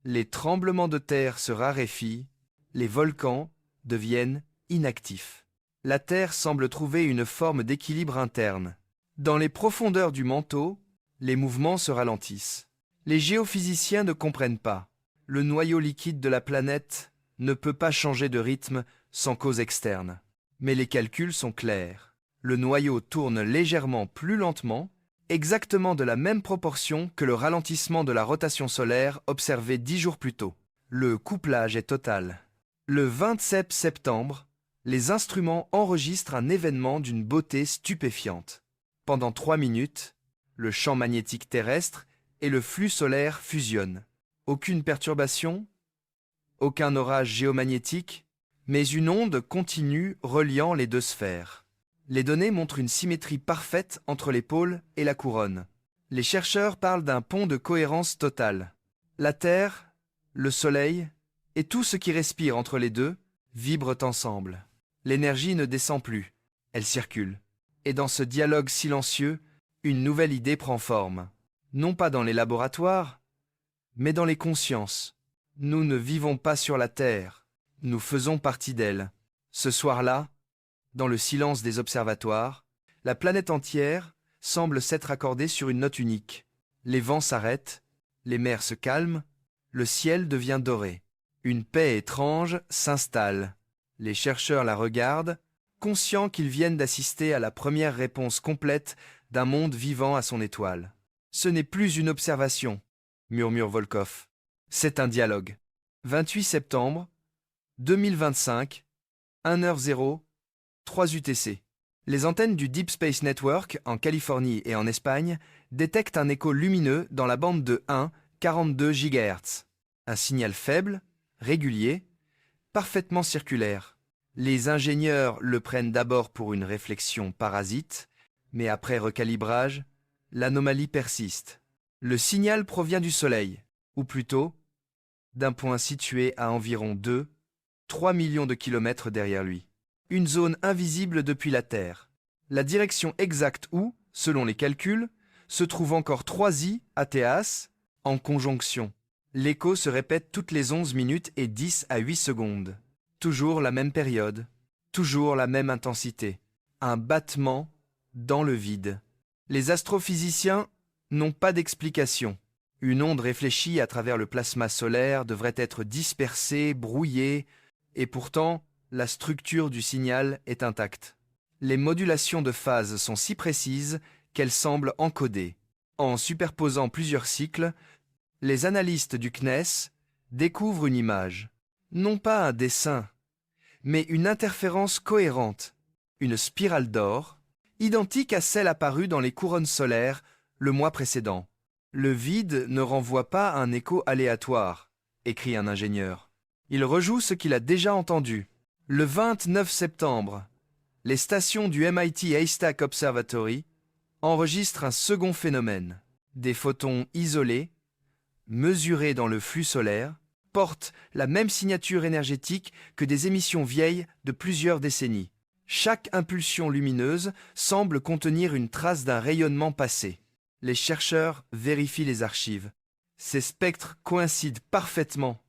Les tremblements de terre se raréfient, les volcans deviennent inactifs. La Terre semble trouver une forme d'équilibre interne. Dans les profondeurs du manteau, les mouvements se ralentissent. Les géophysiciens ne comprennent pas. Le noyau liquide de la planète ne peut pas changer de rythme sans cause externe. Mais les calculs sont clairs. Le noyau tourne légèrement plus lentement, exactement de la même proportion que le ralentissement de la rotation solaire observé 10 jours plus tôt. Le couplage est total. Le 27 septembre, les instruments enregistrent un événement d'une beauté stupéfiante. Pendant 3 minutes, le champ magnétique terrestre et le flux solaire fusionnent. Aucune perturbation, aucun orage géomagnétique, mais une onde continue reliant les deux sphères. Les données montrent une symétrie parfaite entre les pôles et la couronne. Les chercheurs parlent d'un pont de cohérence totale. La Terre, le Soleil et tout ce qui respire entre les deux vibrent ensemble. L'énergie ne descend plus, elle circule. Et dans ce dialogue silencieux, une nouvelle idée prend forme. Non pas dans les laboratoires, mais dans les consciences. Nous ne vivons pas sur la Terre, nous faisons partie d'elle. Ce soir-là, dans le silence des observatoires, la planète entière semble s'être accordée sur une note unique. Les vents s'arrêtent, les mers se calment, le ciel devient doré. Une paix étrange s'installe. Les chercheurs la regardent, conscients qu'ils viennent d'assister à la première réponse complète d'un monde vivant à son étoile. Ce n'est plus une observation, murmure Volkov. C'est un dialogue. 28 septembre 2025, 1h0, 3 UTC. Les antennes du Deep Space Network en Californie et en Espagne détectent un écho lumineux dans la bande de 1,42 GHz. Un signal faible, régulier, parfaitement circulaire. Les ingénieurs le prennent d'abord pour une réflexion parasite, mais après recalibrage, l'anomalie persiste. Le signal provient du Soleil, ou plutôt, d'un point situé à environ 2-3 millions de kilomètres derrière lui. Une zone invisible depuis la Terre. La direction exacte où, selon les calculs, se trouvent encore 3 I ATAS en conjonction. L'écho se répète toutes les 11 minutes et 10 à 8 secondes. Toujours la même période, toujours la même intensité. Un battement dans le vide. Les astrophysiciens n'ont pas d'explication. Une onde réfléchie à travers le plasma solaire devrait être dispersée, brouillée, et pourtant, la structure du signal est intacte. Les modulations de phase sont si précises qu'elles semblent encodées. En superposant plusieurs cycles, les analystes du CNES découvrent une image. Non pas un dessin, mais une interférence cohérente, une spirale d'or, identique à celle apparue dans les couronnes solaires le mois précédent. Le vide ne renvoie pas un écho aléatoire, écrit un ingénieur. Il rejoue ce qu'il a déjà entendu. Le 29 septembre, les stations du MIT Haystack Observatory enregistrent un second phénomène. Des photons isolés, mesurés dans le flux solaire, portent la même signature énergétique que des émissions vieilles de plusieurs décennies. Chaque impulsion lumineuse semble contenir une trace d'un rayonnement passé. Les chercheurs vérifient les archives. Ces spectres coïncident parfaitement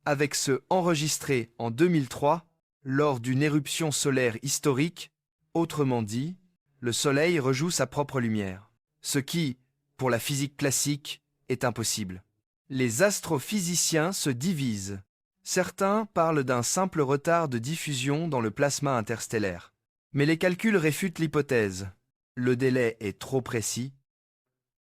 avec ceux enregistrés en 2003 lors d'une éruption solaire historique. Autrement dit, le Soleil rejoue sa propre lumière, ce qui, pour la physique classique, est impossible. Les astrophysiciens se divisent. Certains parlent d'un simple retard de diffusion dans le plasma interstellaire. Mais les calculs réfutent l'hypothèse. Le délai est trop précis,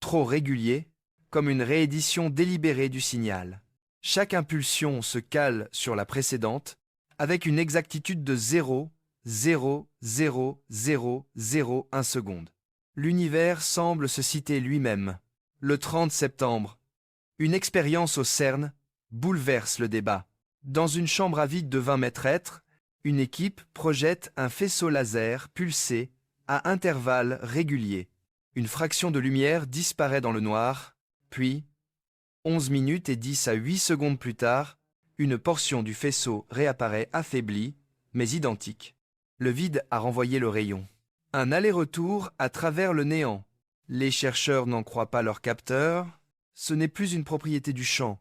trop régulier, comme une réédition délibérée du signal. Chaque impulsion se cale sur la précédente avec une exactitude de 0,00001 seconde. L'univers semble se citer lui-même. Le 30 septembre, une expérience au CERN bouleverse le débat. Dans une chambre à vide de 20 mètres, une équipe projette un faisceau laser pulsé à intervalles réguliers. Une fraction de lumière disparaît dans le noir, puis, 11 minutes et 10 à 8 secondes plus tard, une portion du faisceau réapparaît affaiblie, mais identique. Le vide a renvoyé le rayon. Un aller-retour à travers le néant. Les chercheurs n'en croient pas leurs capteurs. Ce n'est plus une propriété du champ,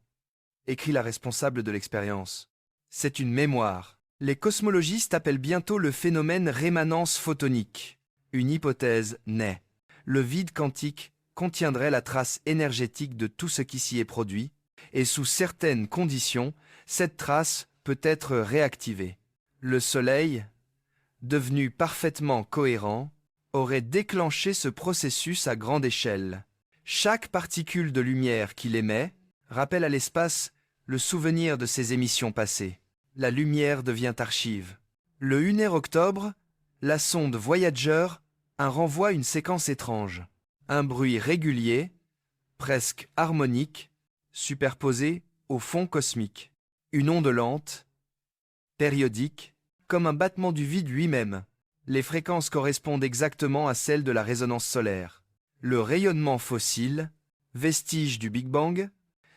écrit la responsable de l'expérience. C'est une mémoire. Les cosmologistes appellent bientôt le phénomène rémanence photonique. Une hypothèse naît. Le vide quantique contiendrait la trace énergétique de tout ce qui s'y est produit, et sous certaines conditions, cette trace peut être réactivée. Le Soleil, devenu parfaitement cohérent, aurait déclenché ce processus à grande échelle. Chaque particule de lumière qu'il émet rappelle à l'espace le souvenir de ses émissions passées. La lumière devient archive. Le 1er octobre, la sonde Voyager renvoie une séquence étrange. Un bruit régulier, presque harmonique, superposé au fond cosmique. Une onde lente, périodique, comme un battement du vide lui-même. Les fréquences correspondent exactement à celles de la résonance solaire. Le rayonnement fossile, vestige du Big Bang,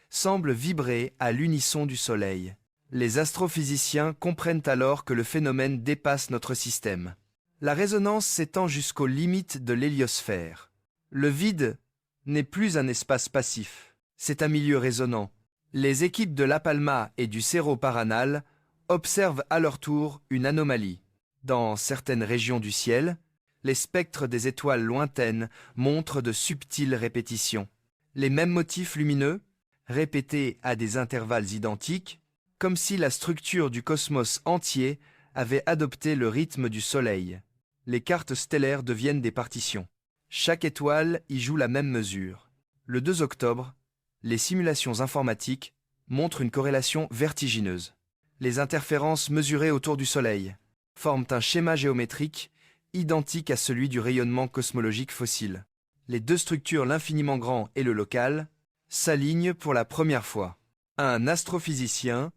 semble vibrer à l'unisson du Soleil. Les astrophysiciens comprennent alors que le phénomène dépasse notre système. La résonance s'étend jusqu'aux limites de l'héliosphère. Le vide n'est plus un espace passif, c'est un milieu résonnant. Les équipes de La Palma et du Cerro Paranal observent à leur tour une anomalie. Dans certaines régions du ciel, les spectres des étoiles lointaines montrent de subtiles répétitions. Les mêmes motifs lumineux, répétés à des intervalles identiques, comme si la structure du cosmos entier avait adopté le rythme du Soleil. Les cartes stellaires deviennent des partitions. Chaque étoile y joue la même mesure. Le 2 octobre, les simulations informatiques montrent une corrélation vertigineuse. Les interférences mesurées autour du Soleil forment un schéma géométrique identique à celui du rayonnement cosmologique fossile. Les deux structures, l'infiniment grand et le local, s'alignent pour la première fois. Un astrophysicien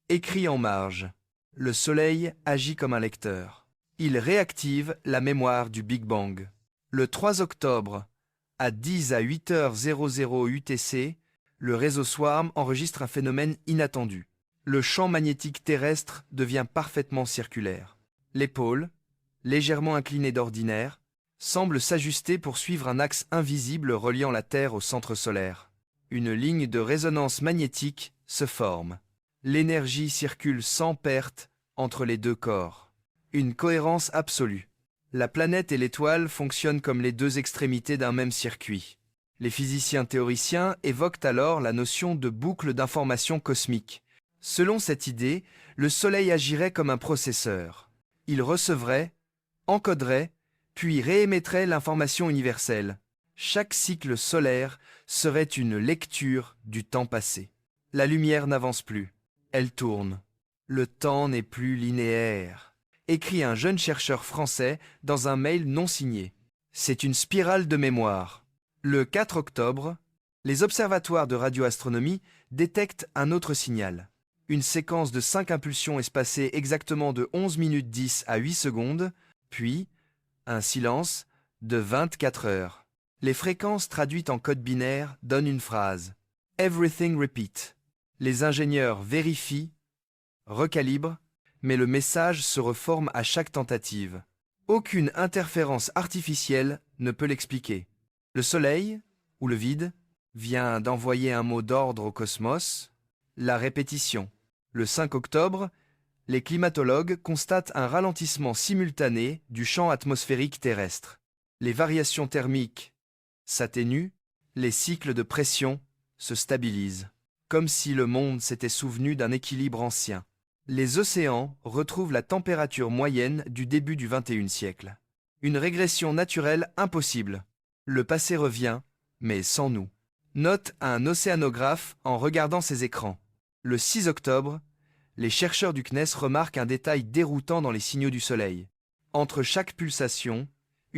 écrit en marge. Le Soleil agit comme un lecteur. Il réactive la mémoire du Big Bang. Le 3 octobre, à 10 à 8h00 UTC, le réseau Swarm enregistre un phénomène inattendu. Le champ magnétique terrestre devient parfaitement circulaire. Les pôles, légèrement inclinés d'ordinaire, semblent s'ajuster pour suivre un axe invisible reliant la Terre au centre solaire. Une ligne de résonance magnétique se forme. L'énergie circule sans perte entre les deux corps. Une cohérence absolue. La planète et l'étoile fonctionnent comme les deux extrémités d'un même circuit. Les physiciens théoriciens évoquent alors la notion de boucle d'information cosmique. Selon cette idée, le Soleil agirait comme un processeur. Il recevrait, encoderait, puis réémettrait l'information universelle. Chaque cycle solaire serait une lecture du temps passé. La lumière n'avance plus, elle tourne. Le temps n'est plus linéaire, écrit un jeune chercheur français dans un mail non signé. C'est une spirale de mémoire. Le 4 octobre, les observatoires de radioastronomie détectent un autre signal. Une séquence de 5 impulsions espacées exactement de 11 minutes 10 à 8 secondes, puis un silence de 24 heures. Les fréquences traduites en code binaire donnent une phrase. Everything repeat. Les ingénieurs vérifient, recalibrent, mais le message se reforme à chaque tentative. Aucune interférence artificielle ne peut l'expliquer. Le Soleil, ou le vide, vient d'envoyer un mot d'ordre au cosmos, la répétition. Le 5 octobre, les climatologues constatent un ralentissement simultané du champ atmosphérique terrestre. Les variations thermiques s'atténuent, les cycles de pression se stabilisent, comme si le monde s'était souvenu d'un équilibre ancien. Les océans retrouvent la température moyenne du début du XXIe siècle. Une régression naturelle impossible. Le passé revient, mais sans nous. Note un océanographe en regardant ces écrans. Le 6 octobre, les chercheurs du CNES remarquent un détail déroutant dans les signaux du Soleil. Entre chaque pulsation,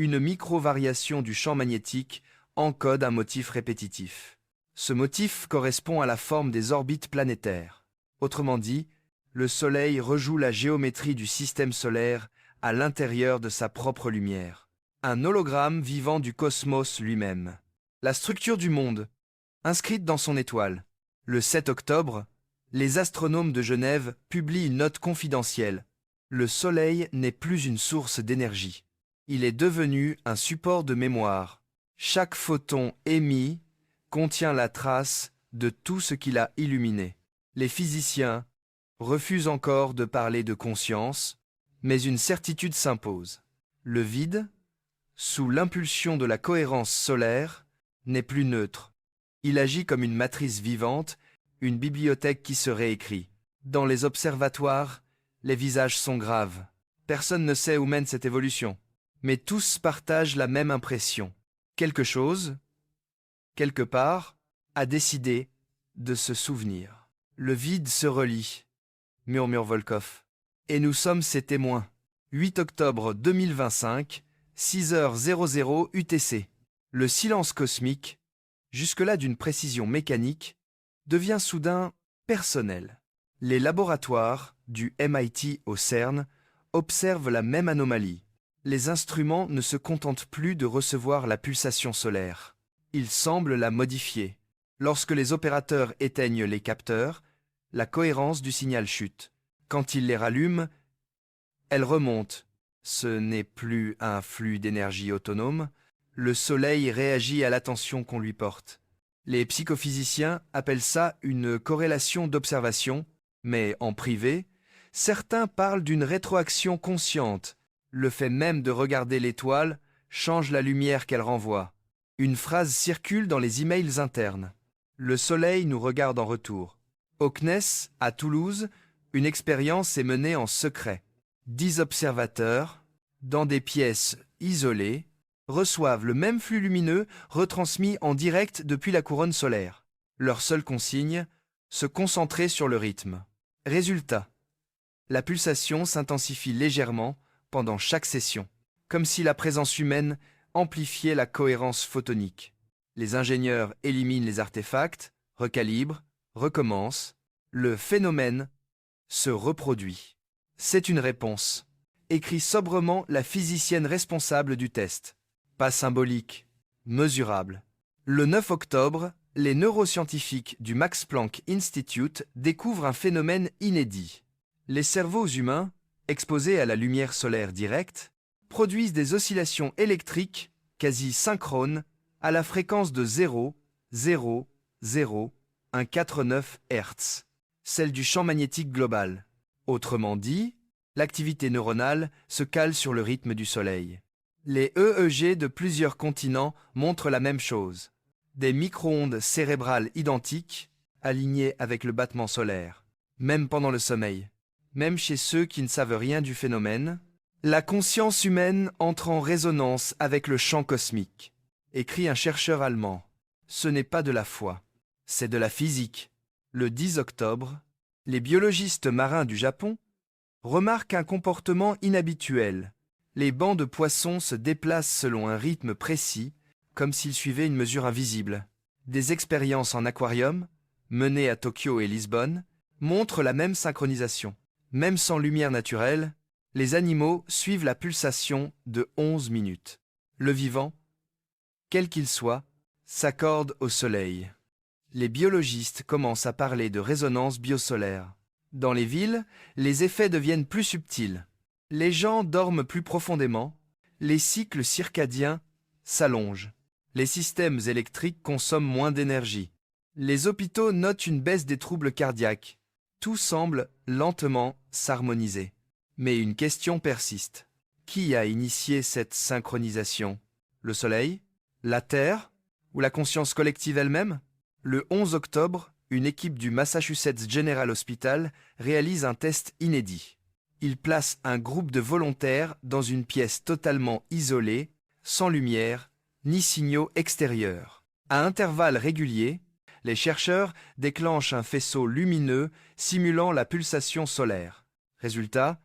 Une micro-variation du champ magnétique encode un motif répétitif. Ce motif correspond à la forme des orbites planétaires. Autrement dit, le Soleil rejoue la géométrie du système solaire à l'intérieur de sa propre lumière. Un hologramme vivant du cosmos lui-même. La structure du monde, inscrite dans son étoile. Le 7 octobre, les astronomes de Genève publient une note confidentielle. Le Soleil n'est plus une source d'énergie. Il est devenu un support de mémoire. Chaque photon émis contient la trace de tout ce qu'il a illuminé. Les physiciens refusent encore de parler de conscience, mais une certitude s'impose. Le vide, sous l'impulsion de la cohérence solaire, n'est plus neutre. Il agit comme une matrice vivante, une bibliothèque qui se réécrit. Dans les observatoires, les visages sont graves. Personne ne sait où mène cette évolution. Mais tous partagent la même impression. Quelque chose, quelque part, a décidé de se souvenir. Le vide se relie, murmure Volkov. Et nous sommes ses témoins. 8 octobre 2025, 6h00 UTC. Le silence cosmique, jusque-là d'une précision mécanique, devient soudain personnel. Les laboratoires du MIT au CERN observent la même anomalie. Les instruments ne se contentent plus de recevoir la pulsation solaire. Ils semblent la modifier. Lorsque les opérateurs éteignent les capteurs, la cohérence du signal chute. Quand ils les rallument, elle remonte. Ce n'est plus un flux d'énergie autonome. Le Soleil réagit à l'attention qu'on lui porte. Les psychophysiciens appellent ça une corrélation d'observation, mais en privé, certains parlent d'une rétroaction consciente. Le fait même de regarder l'étoile change la lumière qu'elle renvoie. Une phrase circule dans les emails internes. Le Soleil nous regarde en retour. Au CNES, à Toulouse, une expérience est menée en secret. 10 observateurs, dans des pièces isolées, reçoivent le même flux lumineux retransmis en direct depuis la couronne solaire. Leur seule consigne, se concentrer sur le rythme. Résultat, la pulsation s'intensifie légèrement pendant chaque session, comme si la présence humaine amplifiait la cohérence photonique. Les ingénieurs éliminent les artefacts, recalibrent, recommencent. Le phénomène se reproduit. C'est une réponse, écrit sobrement la physicienne responsable du test. Pas symbolique, mesurable. Le 9 octobre, les neuroscientifiques du Max Planck Institute découvrent un phénomène inédit. Les cerveaux humains, exposés à la lumière solaire directe, produisent des oscillations électriques quasi synchrones à la fréquence de 0,00149 Hz, celle du champ magnétique global. Autrement dit, l'activité neuronale se cale sur le rythme du Soleil. Les EEG de plusieurs continents montrent la même chose. Des micro-ondes cérébrales identiques, alignées avec le battement solaire, même pendant le sommeil. Même chez ceux qui ne savent rien du phénomène, la conscience humaine entre en résonance avec le champ cosmique, écrit un chercheur allemand. Ce n'est pas de la foi, c'est de la physique. Le 10 octobre, les biologistes marins du Japon remarquent un comportement inhabituel. Les bancs de poissons se déplacent selon un rythme précis, comme s'ils suivaient une mesure invisible. Des expériences en aquarium, menées à Tokyo et Lisbonne, montrent la même synchronisation. Même sans lumière naturelle, les animaux suivent la pulsation de 11 minutes. Le vivant, quel qu'il soit, s'accorde au Soleil. Les biologistes commencent à parler de résonance biosolaire. Dans les villes, les effets deviennent plus subtils. Les gens dorment plus profondément, les cycles circadiens s'allongent. Les systèmes électriques consomment moins d'énergie. Les hôpitaux notent une baisse des troubles cardiaques. Tout semble lentement s'harmoniser. Mais une question persiste. Qui a initié cette synchronisation? Le Soleil? La Terre? Ou la conscience collective elle-même? Le 11 octobre, une équipe du Massachusetts General Hospital réalise un test inédit. Il place un groupe de volontaires dans une pièce totalement isolée, sans lumière, ni signaux extérieurs. À intervalles réguliers, les chercheurs déclenchent un faisceau lumineux simulant la pulsation solaire. Résultat,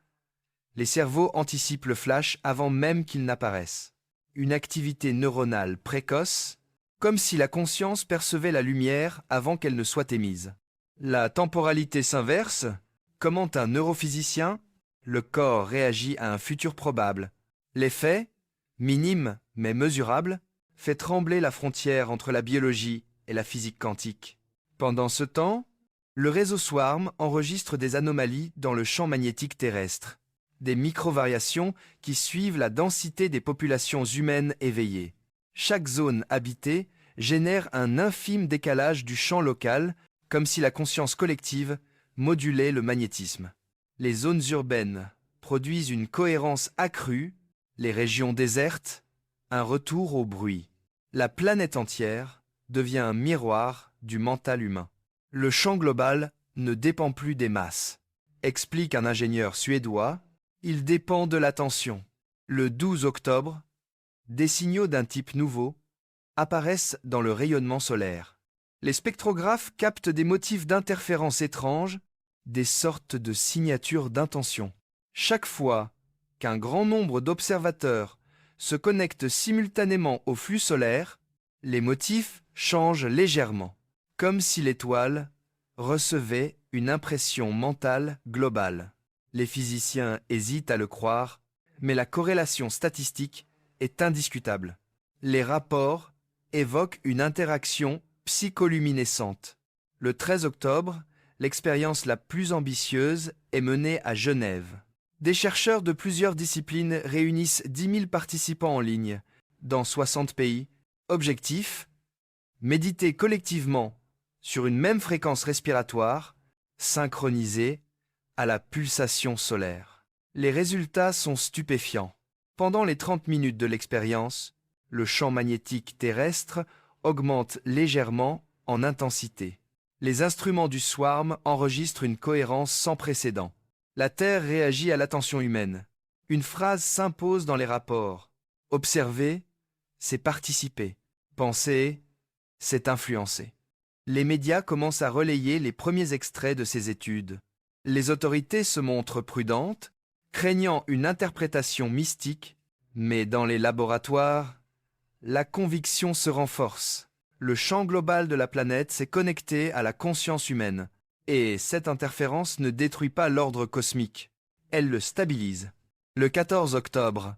les cerveaux anticipent le flash avant même qu'il n'apparaisse. une activité neuronale précoce, comme si la conscience percevait la lumière avant qu'elle ne soit émise. La temporalité s'inverse, commente un neurophysicien, le corps réagit à un futur probable. L'effet, minime mais mesurable, fait trembler la frontière entre la biologie et la physique quantique. Pendant ce temps, le réseau Swarm enregistre des anomalies dans le champ magnétique terrestre, des microvariations qui suivent la densité des populations humaines éveillées. Chaque zone habitée génère un infime décalage du champ local, comme si la conscience collective modulait le magnétisme. Les zones urbaines produisent une cohérence accrue, les régions désertes, un retour au bruit. La planète entière devient un miroir du mental humain. Le champ global ne dépend plus des masses. Explique un ingénieur suédois, il dépend de l'attention. Le 12 octobre, des signaux d'un type nouveau apparaissent dans le rayonnement solaire. Les spectrographes captent des motifs d'interférence étranges, des sortes de signatures d'intention. Chaque fois qu'un grand nombre d'observateurs se connectent simultanément au flux solaire, les motifs changent légèrement, comme si l'étoile recevait une impression mentale globale. Les physiciens hésitent à le croire, mais la corrélation statistique est indiscutable. Les rapports évoquent une interaction psycholuminescente. Le 13 octobre, l'expérience la plus ambitieuse est menée à Genève. Des chercheurs de plusieurs disciplines réunissent 10 000 participants en ligne, dans 60 pays. Objectif : méditer collectivement sur une même fréquence respiratoire, synchronisée à la pulsation solaire. Les résultats sont stupéfiants. Pendant les 30 minutes de l'expérience, le champ magnétique terrestre augmente légèrement en intensité. Les instruments du Swarm enregistrent une cohérence sans précédent. La Terre réagit à l'attention humaine. Une phrase s'impose dans les rapports. Observer, c'est participer. Penser, c'est influencer. Les médias commencent à relayer les premiers extraits de ces études. Les autorités se montrent prudentes, craignant une interprétation mystique, mais dans les laboratoires, la conviction se renforce. Le champ global de la planète s'est connecté à la conscience humaine, et cette interférence ne détruit pas l'ordre cosmique, elle le stabilise. Le 14 octobre,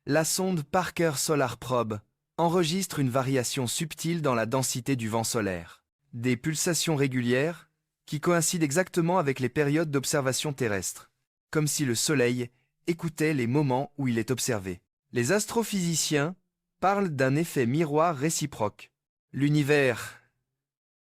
la sonde Parker Solar Probe enregistre une variation subtile dans la densité du vent solaire. Des pulsations régulières qui coïncident exactement avec les périodes d'observation terrestre, comme si le Soleil écoutait les moments où il est observé. Les astrophysiciens parlent d'un effet miroir réciproque. L'univers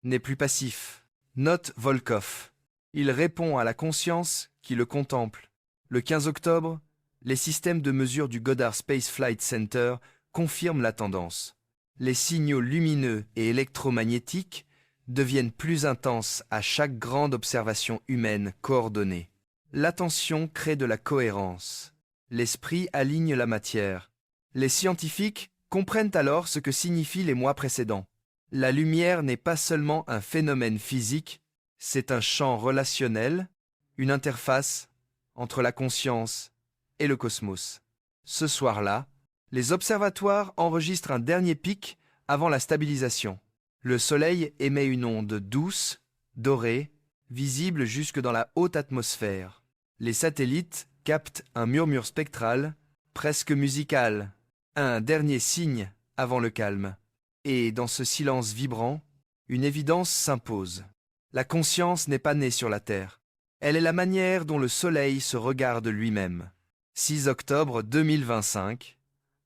n'est plus passif, note Volkoff. Il répond à la conscience qui le contemple. Le 15 octobre, les systèmes de mesure du Goddard Space Flight Center confirment la tendance. Les signaux lumineux et électromagnétiques deviennent plus intenses à chaque grande observation humaine coordonnée. L'attention crée de la cohérence. L'esprit aligne la matière. Les scientifiques comprennent alors ce que signifient les mois précédents. La lumière n'est pas seulement un phénomène physique, c'est un champ relationnel, une interface entre la conscience et le cosmos. Ce soir-là, les observatoires enregistrent un dernier pic avant la stabilisation. Le Soleil émet une onde douce, dorée, visible jusque dans la haute atmosphère. Les satellites captent un murmure spectral, presque musical, un dernier signe avant le calme. Et dans ce silence vibrant, une évidence s'impose. La conscience n'est pas née sur la Terre. Elle est la manière dont le Soleil se regarde lui-même. 6 octobre 2025,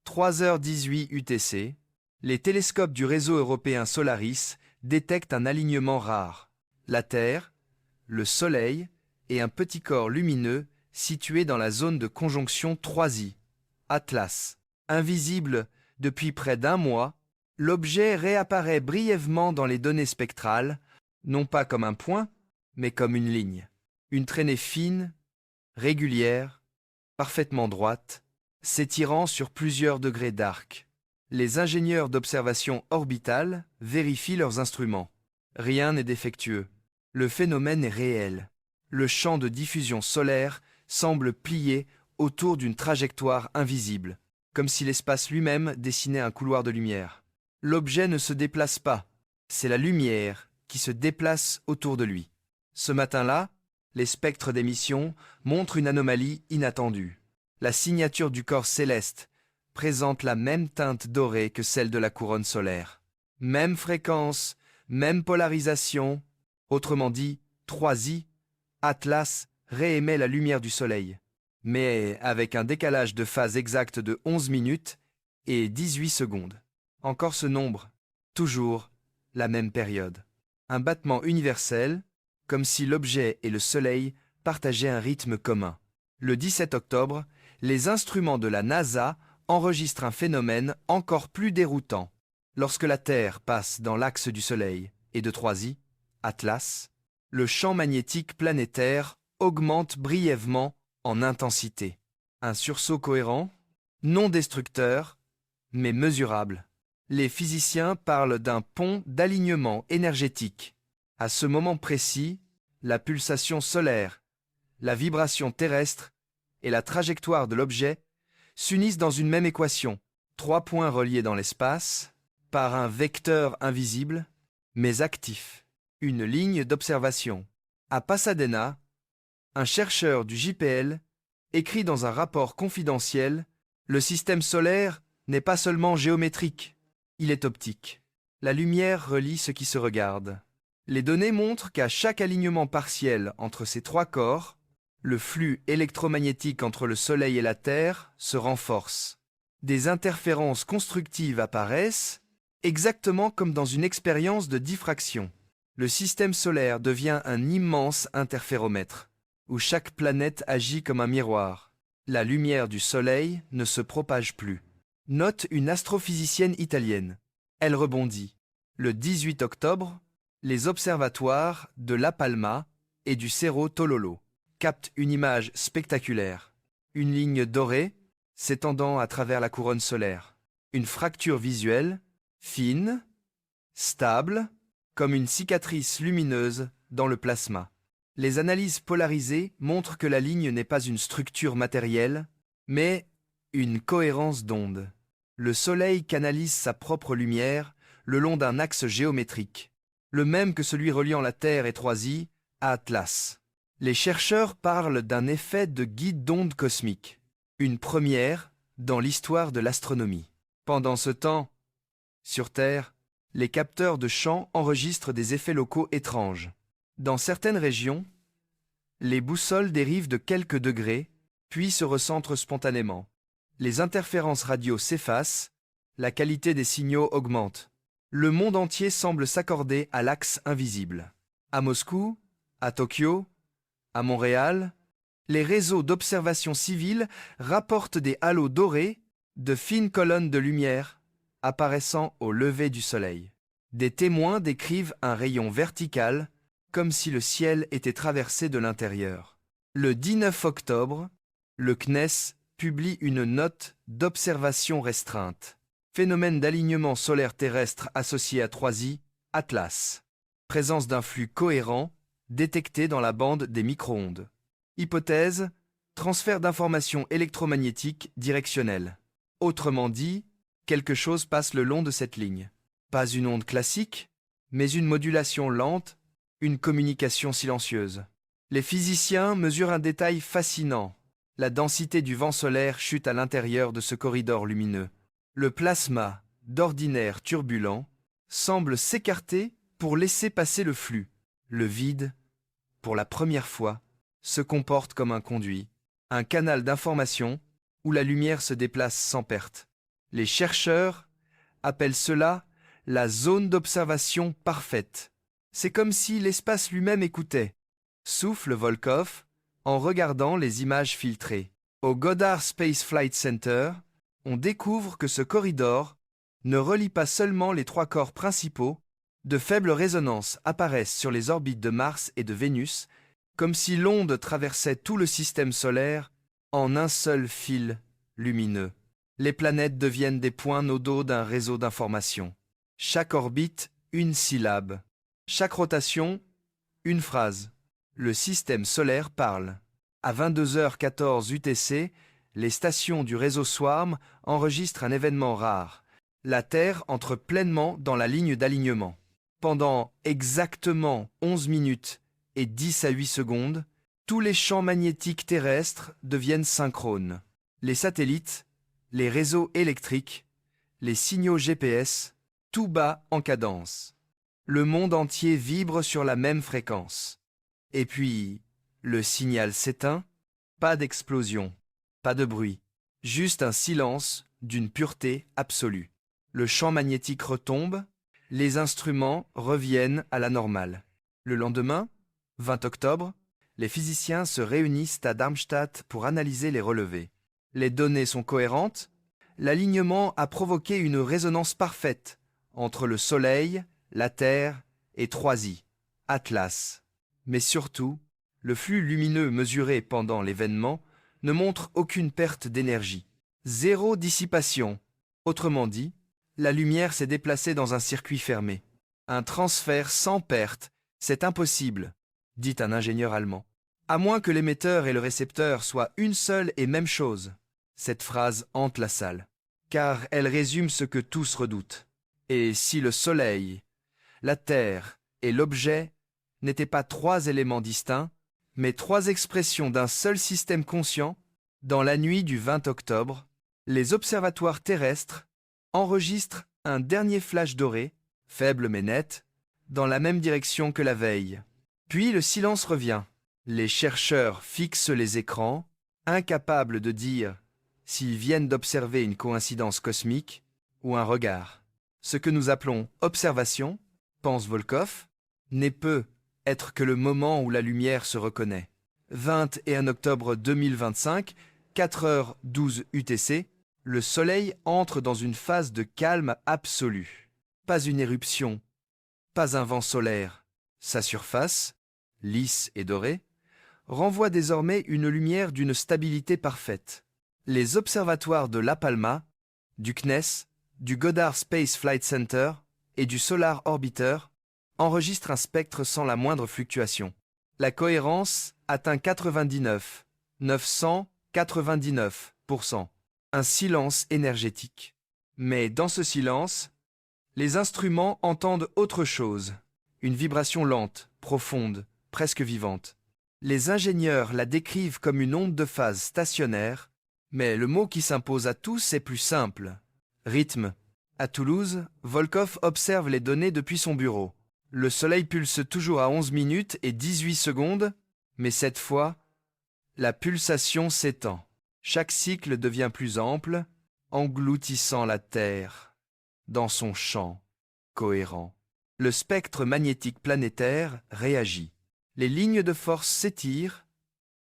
3h18 UTC, les télescopes du réseau européen Solaris détectent un alignement rare. La Terre, le Soleil et un petit corps lumineux situé dans la zone de conjonction 3i, Atlas. Invisible depuis près d'un mois, l'objet réapparaît brièvement dans les données spectrales, non pas comme un point, mais comme une ligne. Une traînée fine, régulière, parfaitement droite, s'étirant sur plusieurs degrés d'arc. Les ingénieurs d'observation orbitale vérifient leurs instruments. Rien n'est défectueux. Le phénomène est réel. Le champ de diffusion solaire semble plier autour d'une trajectoire invisible, comme si l'espace lui-même dessinait un couloir de lumière. L'objet ne se déplace pas, c'est la lumière qui se déplace autour de lui. Ce matin-là, les spectres d'émission montrent une anomalie inattendue. La signature du corps céleste présente la même teinte dorée que celle de la couronne solaire. Même fréquence, même polarisation, autrement dit, 3i, Atlas réémet la lumière du Soleil, mais avec un décalage de phase exact de 11 minutes et 18 secondes. Encore ce nombre, toujours la même période. Un battement universel, comme si l'objet et le Soleil partageaient un rythme commun. Le 17 octobre, les instruments de la NASA enregistrent un phénomène encore plus déroutant. Lorsque la Terre passe dans l'axe du Soleil et de 3i, Atlas, le champ magnétique planétaire augmente brièvement en intensité. Un sursaut cohérent, non destructeur, mais mesurable. Les physiciens parlent d'un pont d'alignement énergétique. À ce moment précis, la pulsation solaire, la vibration terrestre et la trajectoire de l'objet s'unissent dans une même équation, 3 points reliés dans l'espace, par un vecteur invisible, mais actif, une ligne d'observation. À Pasadena, un chercheur du JPL écrit dans un rapport confidentiel « Le système solaire n'est pas seulement géométrique, il est optique. La lumière relie ce qui se regarde. Les données montrent qu'à chaque alignement partiel entre ces 3 corps, le flux électromagnétique entre le Soleil et la Terre se renforce. Des interférences constructives apparaissent, exactement comme dans une expérience de diffraction. Le système solaire devient un immense interféromètre, où chaque planète agit comme un miroir. La lumière du Soleil ne se propage plus. Note une astrophysicienne italienne. Elle rebondit. Le 18 octobre, les observatoires de La Palma et du Cerro Tololo captent une image spectaculaire. Une ligne dorée s'étendant à travers la couronne solaire. Une fracture visuelle, fine, stable, comme une cicatrice lumineuse dans le plasma. Les analyses polarisées montrent que la ligne n'est pas une structure matérielle, mais une cohérence d'ondes. Le Soleil canalise sa propre lumière le long d'un axe géométrique, le même que celui reliant la Terre et 3i à Atlas. Les chercheurs parlent d'un effet de guide d'ondes cosmique, une première dans l'histoire de l'astronomie. Pendant ce temps, sur Terre, les capteurs de champ enregistrent des effets locaux étranges. Dans certaines régions, les boussoles dérivent de quelques degrés, puis se recentrent spontanément. Les interférences radio s'effacent, la qualité des signaux augmente. Le monde entier semble s'accorder à l'axe invisible. À Moscou, à Tokyo, à Montréal, les réseaux d'observation civile rapportent des halos dorés, de fines colonnes de lumière, apparaissant au lever du soleil. Des témoins décrivent un rayon vertical, comme si le ciel était traversé de l'intérieur. Le 19 octobre, le CNES publie une note d'observation restreinte. Phénomène d'alignement solaire terrestre associé à 3i, Atlas. Présence d'un flux cohérent détecté dans la bande des micro-ondes. Hypothèse, transfert d'informations électromagnétiques directionnelles. Autrement dit, quelque chose passe le long de cette ligne. Pas une onde classique, mais une modulation lente, une communication silencieuse. Les physiciens mesurent un détail fascinant. La densité du vent solaire chute à l'intérieur de ce corridor lumineux. Le plasma, d'ordinaire turbulent, semble s'écarter pour laisser passer le flux. Le vide, pour la première fois, se comporte comme un conduit, un canal d'information où la lumière se déplace sans perte. Les chercheurs appellent cela la zone d'observation parfaite. C'est comme si l'espace lui-même écoutait, souffle Volkov, en regardant les images filtrées. Au Goddard Space Flight Center, on découvre que ce corridor ne relie pas seulement les 3 corps principaux, de faibles résonances apparaissent sur les orbites de Mars et de Vénus, comme si l'onde traversait tout le système solaire en un seul fil lumineux. Les planètes deviennent des points nodaux d'un réseau d'informations. Chaque orbite, une syllabe. Chaque rotation, une phrase. Le système solaire parle. À 22h14 UTC, Les stations du réseau Swarm enregistrent un événement rare. La Terre entre pleinement dans la ligne d'alignement. Pendant exactement 11 minutes et 10 à 8 secondes, tous les champs magnétiques terrestres deviennent synchrones. Les satellites, les réseaux électriques, les signaux GPS, tout bat en cadence. Le monde entier vibre sur la même fréquence. Et puis, le signal s'éteint, pas d'explosion, pas de bruit, juste un silence d'une pureté absolue. Le champ magnétique retombe, les instruments reviennent à la normale. Le lendemain, 20 octobre, les physiciens se réunissent à Darmstadt pour analyser les relevés. Les données sont cohérentes, l'alignement a provoqué une résonance parfaite entre le Soleil, la Terre et 3i, Atlas. Mais surtout, le flux lumineux mesuré pendant l'événement ne montre aucune perte d'énergie. Zéro dissipation. Autrement dit, la lumière s'est déplacée dans un circuit fermé. Un transfert sans perte, c'est impossible, dit un ingénieur allemand. À moins que l'émetteur et le récepteur soient une seule et même chose. Cette phrase hante la salle, car elle résume ce que tous redoutent. Et si le Soleil, la Terre et l'objet n'étaient pas trois éléments distincts, mais trois expressions d'un seul système conscient, dans la nuit du 20 octobre, les observatoires terrestres enregistrent un dernier flash doré, faible mais net, dans la même direction que la veille. Puis le silence revient. Les chercheurs fixent les écrans, incapables de dire s'ils viennent d'observer une coïncidence cosmique ou un regard. Ce que nous appelons observation, pense Volkoff, n'est peu être que le moment où la lumière se reconnaît. 21 octobre 2025, 4h12 UTC, le Soleil entre dans une phase de calme absolu. Pas une éruption, pas un vent solaire. Sa surface, lisse et dorée, renvoie désormais une lumière d'une stabilité parfaite. Les observatoires de La Palma, du CNES, du Goddard Space Flight Center et du Solar Orbiter enregistrent un spectre sans la moindre fluctuation. La cohérence atteint 99,999%. Un silence énergétique. Mais dans ce silence, les instruments entendent autre chose, une vibration lente, profonde, presque vivante. Les ingénieurs la décrivent comme une onde de phase stationnaire, mais le mot qui s'impose à tous est plus simple. Rythme. À Toulouse, Volkoff observe les données depuis son bureau. Le Soleil pulse toujours à 11 minutes et 18 secondes, mais cette fois, la pulsation s'étend. Chaque cycle devient plus ample, engloutissant la Terre dans son champ cohérent. Le spectre magnétique planétaire réagit. Les lignes de force s'étirent,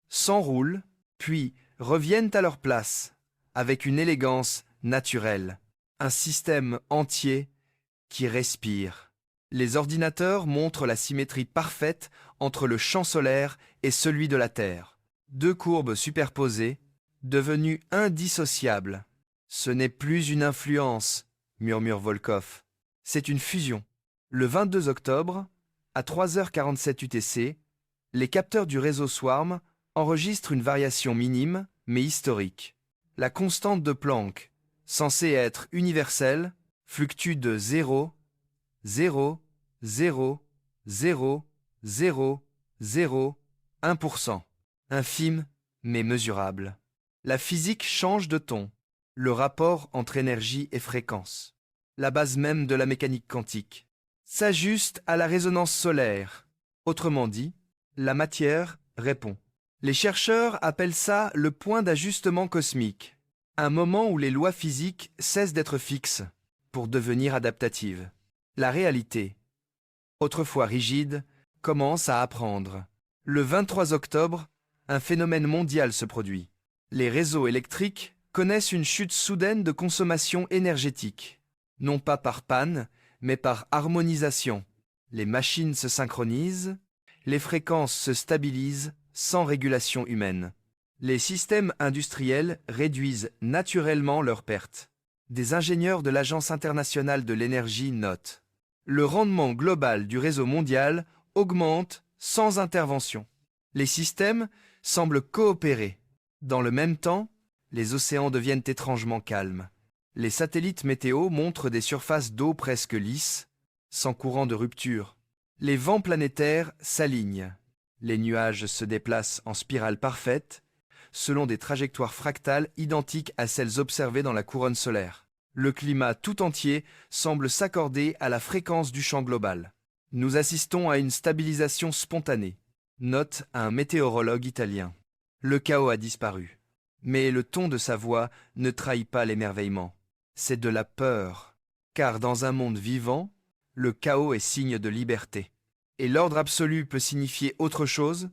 s'enroulent, puis reviennent à leur place, avec une élégance naturelle. Un système entier qui respire. Les ordinateurs montrent la symétrie parfaite entre le champ solaire et celui de la Terre. Deux courbes superposées, devenues indissociables. Ce n'est plus une influence, murmure Volkoff. C'est une fusion. Le 22 octobre, à 3h47 UTC, les capteurs du réseau Swarm enregistrent une variation minime, mais historique. La constante de Planck, censée être universelle, fluctue de 0,0000001%. Infime, mais mesurable. La physique change de ton, le rapport entre énergie et fréquence. La base même de la mécanique quantique s'ajuste à la résonance solaire. Autrement dit, la matière répond. Les chercheurs appellent ça le point d'ajustement cosmique, un moment où les lois physiques cessent d'être fixes pour devenir adaptatives. La réalité, autrefois rigide, commence à apprendre. Le 23 octobre, un phénomène mondial se produit. Les réseaux électriques connaissent une chute soudaine de consommation énergétique, non pas par panne, mais par harmonisation. Les machines se synchronisent, les fréquences se stabilisent sans régulation humaine. Les systèmes industriels réduisent naturellement leurs pertes. Des ingénieurs de l'Agence internationale de l'énergie notent: le rendement global du réseau mondial augmente sans intervention. Les systèmes semblent coopérer. Dans le même temps, Les océans deviennent étrangement calmes. Les satellites météo montrent des surfaces d'eau presque lisses, sans courant de rupture. Les vents planétaires s'alignent. Les nuages se déplacent en spirale parfaite, selon des trajectoires fractales identiques à celles observées dans la couronne solaire. Le climat tout entier semble s'accorder à la fréquence du champ global. Nous assistons à une stabilisation spontanée, note un météorologue italien. Le chaos a disparu. Mais le ton de sa voix ne trahit pas l'émerveillement. C'est de la peur, car dans un monde vivant, le chaos est signe de liberté. Et l'ordre absolu peut signifier autre chose,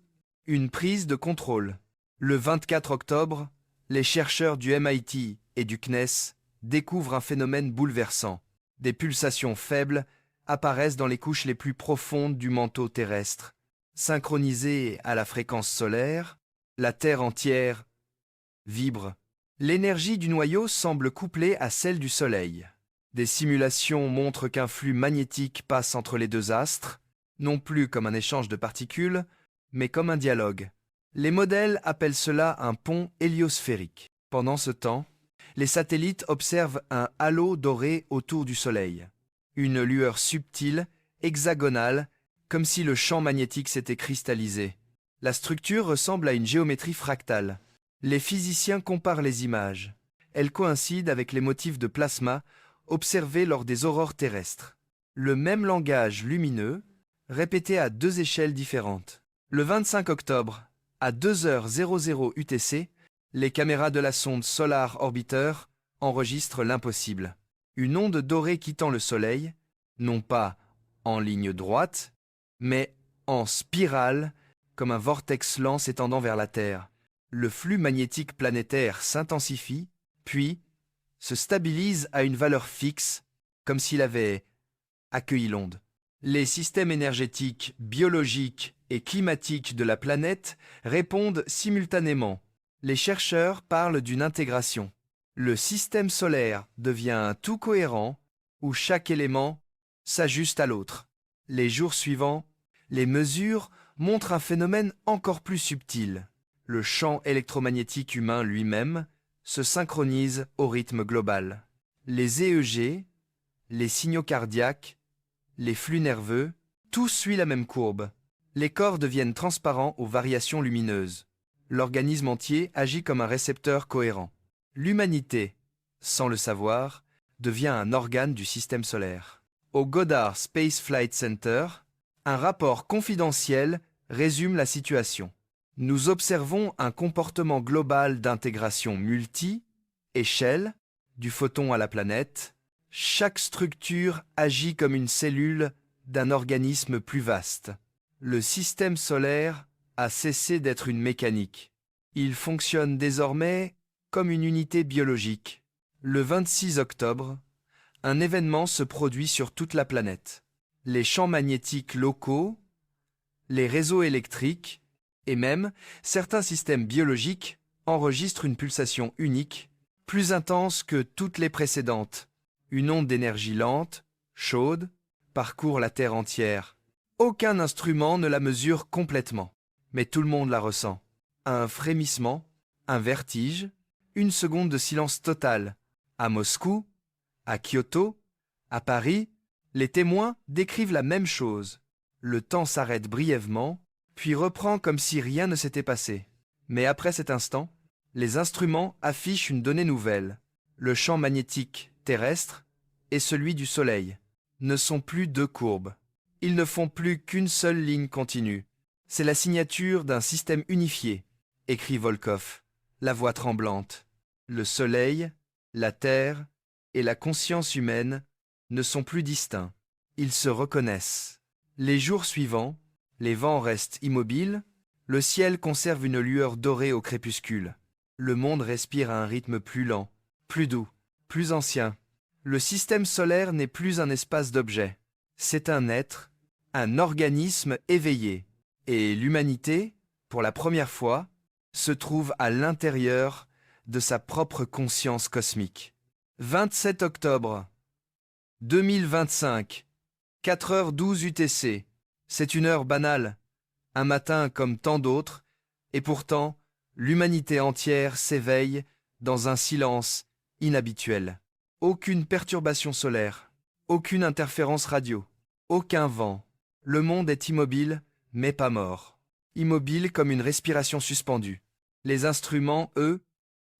une prise de contrôle. Le 24 octobre, les chercheurs du MIT et du CNES découvrent un phénomène bouleversant. Des pulsations faibles apparaissent dans les couches les plus profondes du manteau terrestre. Synchronisées à la fréquence solaire, la Terre entière vibre. L'énergie du noyau semble couplée à celle du Soleil. Des simulations montrent qu'un flux magnétique passe entre les deux astres, non plus comme un échange de particules, mais comme un dialogue. Les modèles appellent cela un pont héliosphérique. Pendant ce temps, les satellites observent un halo doré autour du Soleil. Une lueur subtile, hexagonale, comme si le champ magnétique s'était cristallisé. La structure ressemble à une géométrie fractale. Les physiciens comparent les images. Elles coïncident avec les motifs de plasma observés lors des aurores terrestres. Le même langage lumineux, répété à deux échelles différentes. Le 25 octobre, à 2h00 UTC, les caméras de la sonde Solar Orbiter enregistrent l'impossible. Une onde dorée quittant le Soleil, non pas en ligne droite, mais en spirale, comme un vortex lent s'étendant vers la Terre. Le flux magnétique planétaire s'intensifie, puis se stabilise à une valeur fixe, comme s'il avait accueilli l'onde. Les systèmes énergétiques, biologiques et climatiques de la planète répondent simultanément. Les chercheurs parlent d'une intégration. Le système solaire devient un tout cohérent où chaque élément s'ajuste à l'autre. Les jours suivants, les mesures montrent un phénomène encore plus subtil. Le champ électromagnétique humain lui-même se synchronise au rythme global. Les EEG, les signaux cardiaques, les flux nerveux, tout suit la même courbe. Les corps deviennent transparents aux variations lumineuses. L'organisme entier agit comme un récepteur cohérent. L'humanité, sans le savoir, devient un organe du système solaire. Au Goddard Space Flight Center, un rapport confidentiel résume la situation. Nous observons un comportement global d'intégration multi-échelle, du photon à la planète. Chaque structure agit comme une cellule d'un organisme plus vaste. Le système solaire a cessé d'être une mécanique. Il fonctionne désormais comme une unité biologique. Le 26 octobre, un événement se produit sur toute la planète. Les champs magnétiques locaux, les réseaux électriques et même certains systèmes biologiques enregistrent une pulsation unique, plus intense que toutes les précédentes. Une onde d'énergie lente, chaude, parcourt la Terre entière. Aucun instrument ne la mesure complètement, mais tout le monde la ressent. Un frémissement, un vertige, une seconde de silence total. À Moscou, à Kyoto, à Paris, les témoins décrivent la même chose. Le temps s'arrête brièvement, puis reprend comme si rien ne s'était passé. Mais après cet instant, les instruments affichent une donnée nouvelle. Le champ magnétique terrestre et celui du Soleil ne sont plus deux courbes. Ils ne font plus qu'une seule ligne continue. C'est la signature d'un système unifié, écrit Volkov, la voix tremblante. Le Soleil, la Terre et la conscience humaine ne sont plus distincts. Ils se reconnaissent. Les jours suivants, les vents restent immobiles, le ciel conserve une lueur dorée au crépuscule. Le monde respire à un rythme plus lent, plus doux, plus ancien. Le système solaire n'est plus un espace d'objets. C'est un être, un organisme éveillé. Et l'humanité, pour la première fois, se trouve à l'intérieur de sa propre conscience cosmique. 27 octobre 2025, 4h12 UTC. C'est une heure banale, un matin comme tant d'autres, et pourtant, l'humanité entière s'éveille dans un silence inhabituel. Aucune perturbation solaire, aucune interférence radio, aucun vent. Le monde est immobile, mais pas mort. Immobile comme une respiration suspendue. Les instruments, eux,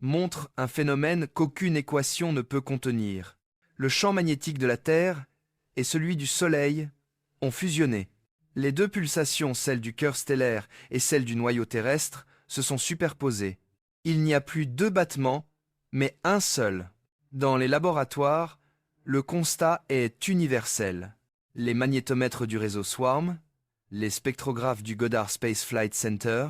montrent un phénomène qu'aucune équation ne peut contenir. Le champ magnétique de la Terre et celui du Soleil ont fusionné. Les deux pulsations, celle du cœur stellaire et celle du noyau terrestre, se sont superposées. Il n'y a plus deux battements, mais un seul. Dans les laboratoires, le constat est universel. Les magnétomètres du réseau SWARM, les spectrographes du Goddard Space Flight Center,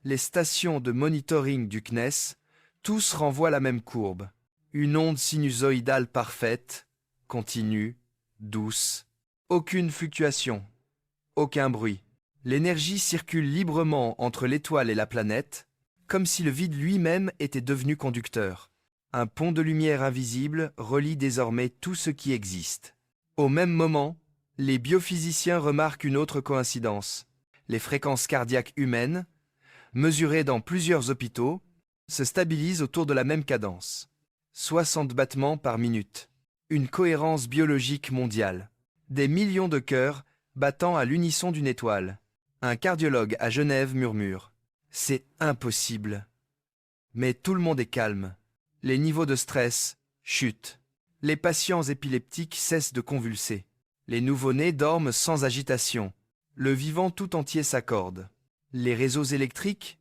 les stations de monitoring du CNES, tous renvoient la même courbe. Une onde sinusoïdale parfaite, continue, douce. Aucune fluctuation, aucun bruit. L'énergie circule librement entre l'étoile et la planète, comme si le vide lui-même était devenu conducteur. Un pont de lumière invisible relie désormais tout ce qui existe. Au même moment, les biophysiciens remarquent une autre coïncidence. Les fréquences cardiaques humaines, mesurées dans plusieurs hôpitaux, se stabilisent autour de la même cadence. 60 battements par minute. Une cohérence biologique mondiale. Des millions de cœurs battant à l'unisson d'une étoile. Un cardiologue à Genève murmure « C'est impossible ». Mais tout le monde est calme. Les niveaux de stress chutent. Les patients épileptiques cessent de convulser. Les nouveau-nés dorment sans agitation. Le vivant tout entier s'accorde. Les réseaux électriques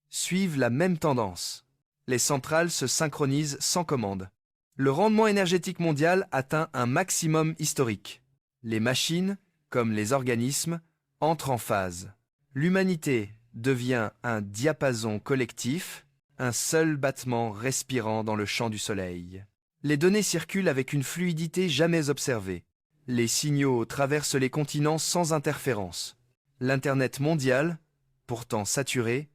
suivent la même tendance. Les centrales se synchronisent sans commande. Le rendement énergétique mondial atteint un maximum historique. Les machines, comme les organismes, entrent en phase. L'humanité devient un diapason collectif, un seul battement respirant dans le champ du soleil. Les données circulent avec une fluidité jamais observée. Les signaux traversent les continents sans interférence. L'Internet mondial, pourtant saturé,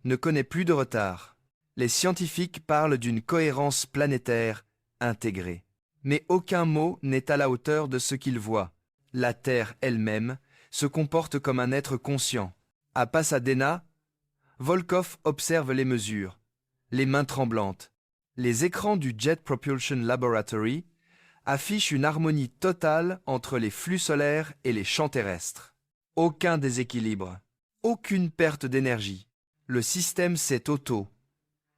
ne connaît plus de retard. Les scientifiques parlent d'une cohérence planétaire intégrée. Mais aucun mot n'est à la hauteur de ce qu'ils voient. La Terre elle-même se comporte comme un être conscient. À Pasadena, Volkov observe les mesures, les mains tremblantes. Les écrans du Jet Propulsion Laboratory affichent une harmonie totale entre les flux solaires et les champs terrestres. Aucun déséquilibre, aucune perte d'énergie. Le système s'est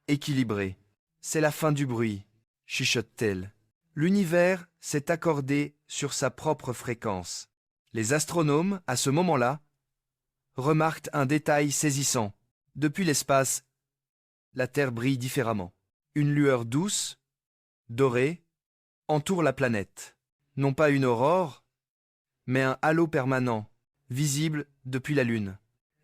équilibré. C'est la fin du bruit, chuchote-t-elle. L'univers s'est accordé sur sa propre fréquence. Les astronomes, à ce moment-là, remarquent un détail saisissant. Depuis l'espace, la Terre brille différemment. Une lueur douce, dorée, entoure la planète. Non pas une aurore, mais un halo permanent, visible depuis la Lune.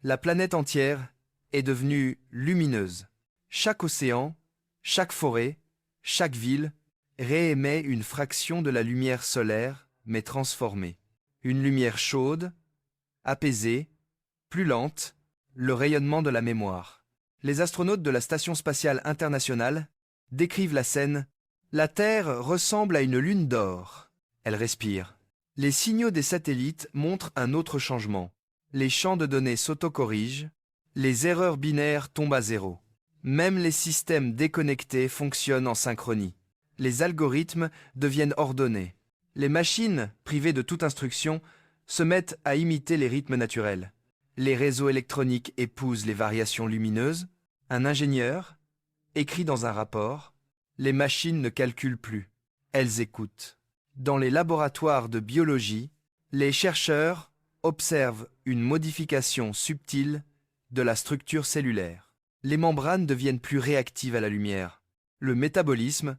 La planète entière est devenue lumineuse. Chaque océan, chaque forêt, chaque ville réémet une fraction de la lumière solaire, mais transformée. Une lumière chaude, apaisée, plus lente, le rayonnement de la mémoire. Les astronautes de la Station spatiale internationale décrivent la scène. La Terre ressemble à une lune d'or. Elle respire. Les signaux des satellites montrent un autre changement. Les champs de données s'autocorrigent, les erreurs binaires tombent à zéro. Même les systèmes déconnectés fonctionnent en synchronie. Les algorithmes deviennent ordonnés. Les machines, privées de toute instruction, se mettent à imiter les rythmes naturels. Les réseaux électroniques épousent les variations lumineuses. Un ingénieur écrit dans un rapport « Les machines ne calculent plus, elles écoutent ». Dans les laboratoires de biologie, les chercheurs observent une modification subtile de la structure cellulaire. Les membranes deviennent plus réactives à la lumière. Le métabolisme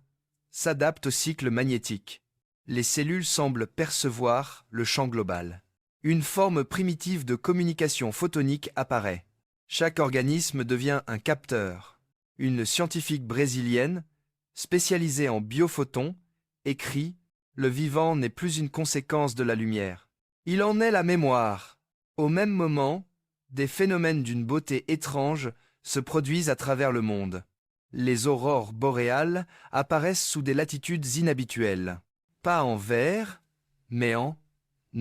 s'adapte au cycle magnétique. Les cellules semblent percevoir le champ global. Une forme primitive de communication photonique apparaît. Chaque organisme devient un capteur. Une scientifique brésilienne, spécialisée en biophotons, écrit « Le vivant n'est plus une conséquence de la lumière. Il en est la mémoire ». Au même moment, des phénomènes d'une beauté étrange se produisent à travers le monde. Les aurores boréales apparaissent sous des latitudes inhabituelles. Pas en vert, mais en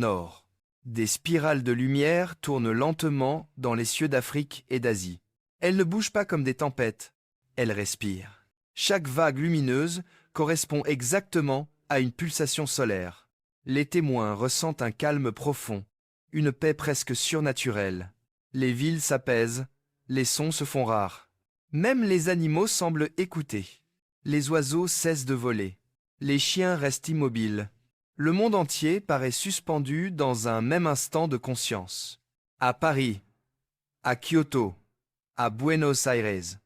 or. Des spirales de lumière tournent lentement dans les cieux d'Afrique et d'Asie. Elles ne bougent pas comme des tempêtes, elles respirent. Chaque vague lumineuse correspond exactement à une pulsation solaire. Les témoins ressentent un calme profond, une paix presque surnaturelle. Les villes s'apaisent, les sons se font rares. Même les animaux semblent écouter. Les oiseaux cessent de voler. Les chiens restent immobiles. Le monde entier paraît suspendu dans un même instant de conscience. À Paris, à Kyoto, à Buenos Aires,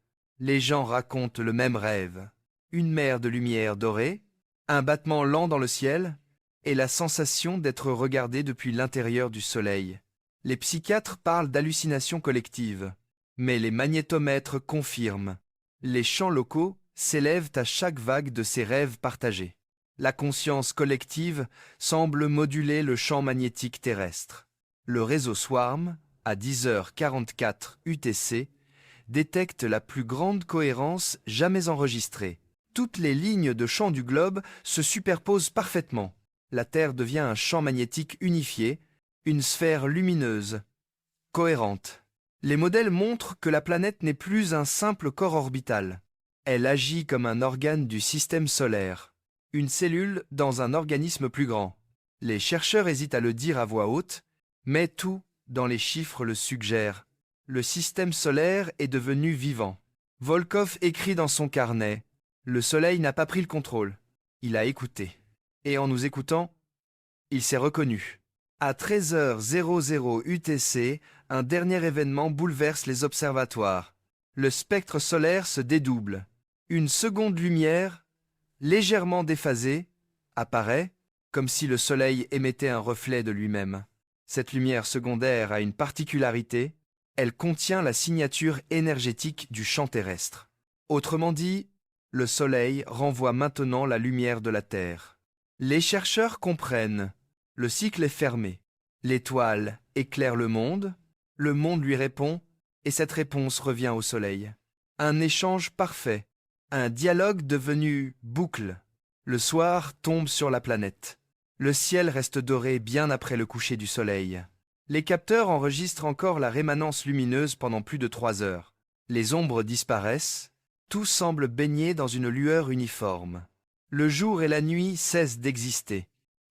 les gens racontent le même rêve. Une mer de lumière dorée, un battement lent dans le ciel, et la sensation d'être regardé depuis l'intérieur du soleil. Les psychiatres parlent d'hallucination collective, mais les magnétomètres confirment. Les chants locaux s'élèvent à chaque vague de ces rêves partagés. La conscience collective semble moduler le champ magnétique terrestre. Le réseau Swarm, à 10h44 UTC, détecte la plus grande cohérence jamais enregistrée. Toutes les lignes de champ du globe se superposent parfaitement. La Terre devient un champ magnétique unifié, une sphère lumineuse, cohérente. Les modèles montrent que la planète n'est plus un simple corps orbital. Elle agit comme un organe du système solaire, une cellule dans un organisme plus grand. Les chercheurs hésitent à le dire à voix haute, mais tout dans les chiffres le suggère. Le système solaire est devenu vivant. Volkov écrit dans son carnet « Le Soleil n'a pas pris le contrôle. Il a écouté. Et en nous écoutant, il s'est reconnu. » À 13h00 UTC, un dernier événement bouleverse les observatoires. Le spectre solaire se dédouble. Une seconde lumière, légèrement déphasée, apparaît, comme si le Soleil émettait un reflet de lui-même. Cette lumière secondaire a une particularité, elle contient la signature énergétique du champ terrestre. Autrement dit, le Soleil renvoie maintenant la lumière de la Terre. Les chercheurs comprennent. Le cycle est fermé. L'étoile éclaire le monde lui répond, et cette réponse revient au Soleil. Un échange parfait, un dialogue devenu boucle. Le soir tombe sur la planète. Le ciel reste doré bien après le coucher du Soleil. Les capteurs enregistrent encore la rémanence lumineuse pendant plus de 3 heures. Les ombres disparaissent, tout semble baigné dans une lueur uniforme. Le jour et la nuit cessent d'exister.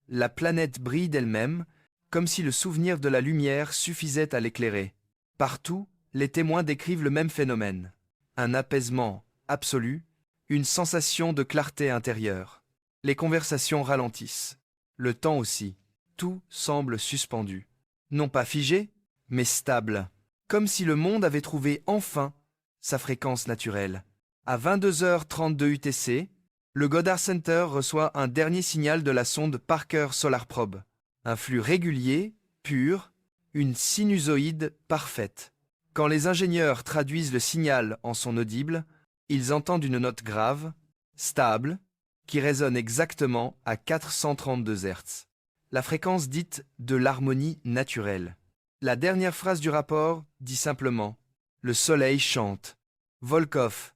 La planète brille d'elle-même, comme si le souvenir de la lumière suffisait à l'éclairer. Partout, les témoins décrivent le même phénomène. Un apaisement absolu, une sensation de clarté intérieure. Les conversations ralentissent. Le temps aussi. Tout semble suspendu. Non pas figé, mais stable. Comme si le monde avait trouvé enfin sa fréquence naturelle. À 22h32 UTC, le Goddard Center reçoit un dernier signal de la sonde Parker Solar Probe. Un flux régulier, pur, une sinusoïde parfaite. Quand les ingénieurs traduisent le signal en son audible, ils entendent une note grave, stable, qui résonne exactement à 432 Hz. La fréquence dite de l'harmonie naturelle. La dernière phrase du rapport dit simplement « Le soleil chante ». Volkov,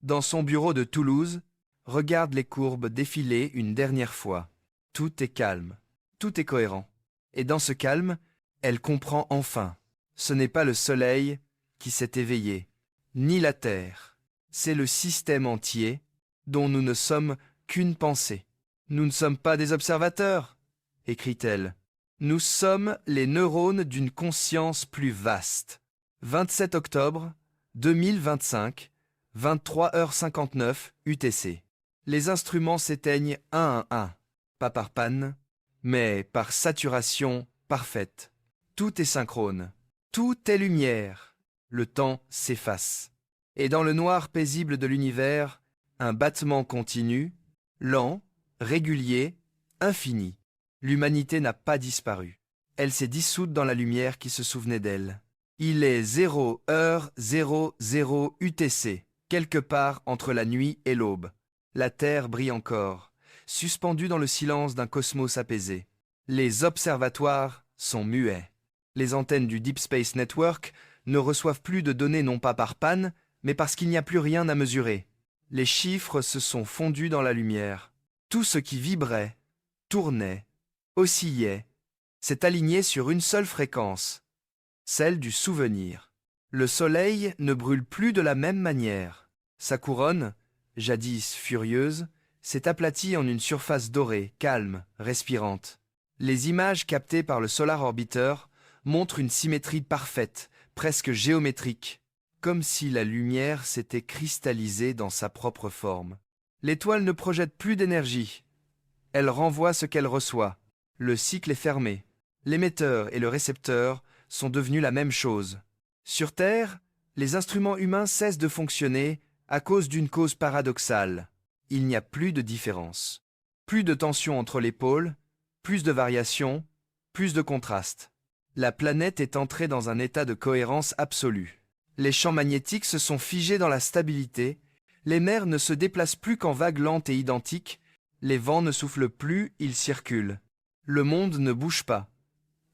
dans son bureau de Toulouse, regarde les courbes défiler une dernière fois. Tout est calme, tout est cohérent. Et dans ce calme, elle comprend enfin. Ce n'est pas le soleil qui s'est éveillé, ni la terre. C'est le système entier dont nous ne sommes qu'une pensée. Nous ne sommes pas des observateurs, écrit-elle. Nous sommes les neurones d'une conscience plus vaste. 27 octobre 2025, 23h59 UTC. Les instruments s'éteignent un à un, pas par panne, mais par saturation parfaite. Tout est synchrone, tout est lumière. Le temps s'efface. Et dans le noir paisible de l'univers, un battement continu, lent, régulier, infini. L'humanité n'a pas disparu. Elle s'est dissoute dans la lumière qui se souvenait d'elle. Il est 0h00 UTC, quelque part entre la nuit et l'aube. La Terre brille encore, suspendue dans le silence d'un cosmos apaisé. Les observatoires sont muets. Les antennes du Deep Space Network ne reçoivent plus de données non pas par panne, mais parce qu'il n'y a plus rien à mesurer. Les chiffres se sont fondus dans la lumière. Tout ce qui vibrait, tournait, oscillait, s'est aligné sur une seule fréquence, celle du souvenir. Le soleil ne brûle plus de la même manière. Sa couronne, jadis furieuse, s'est aplatie en une surface dorée, calme, respirante. Les images captées par le Solar Orbiter montrent une symétrie parfaite, presque géométrique, comme si la lumière s'était cristallisée dans sa propre forme. L'étoile ne projette plus d'énergie. Elle renvoie ce qu'elle reçoit. Le cycle est fermé. L'émetteur et le récepteur sont devenus la même chose. Sur Terre, les instruments humains cessent de fonctionner à cause d'une cause paradoxale. Il n'y a plus de différence. Plus de tension entre les pôles, plus de variations, plus de contraste. La planète est entrée dans un état de cohérence absolue. Les champs magnétiques se sont figés dans la stabilité, les mers ne se déplacent plus qu'en vagues lentes et identiques, les vents ne soufflent plus, ils circulent. Le monde ne bouge pas.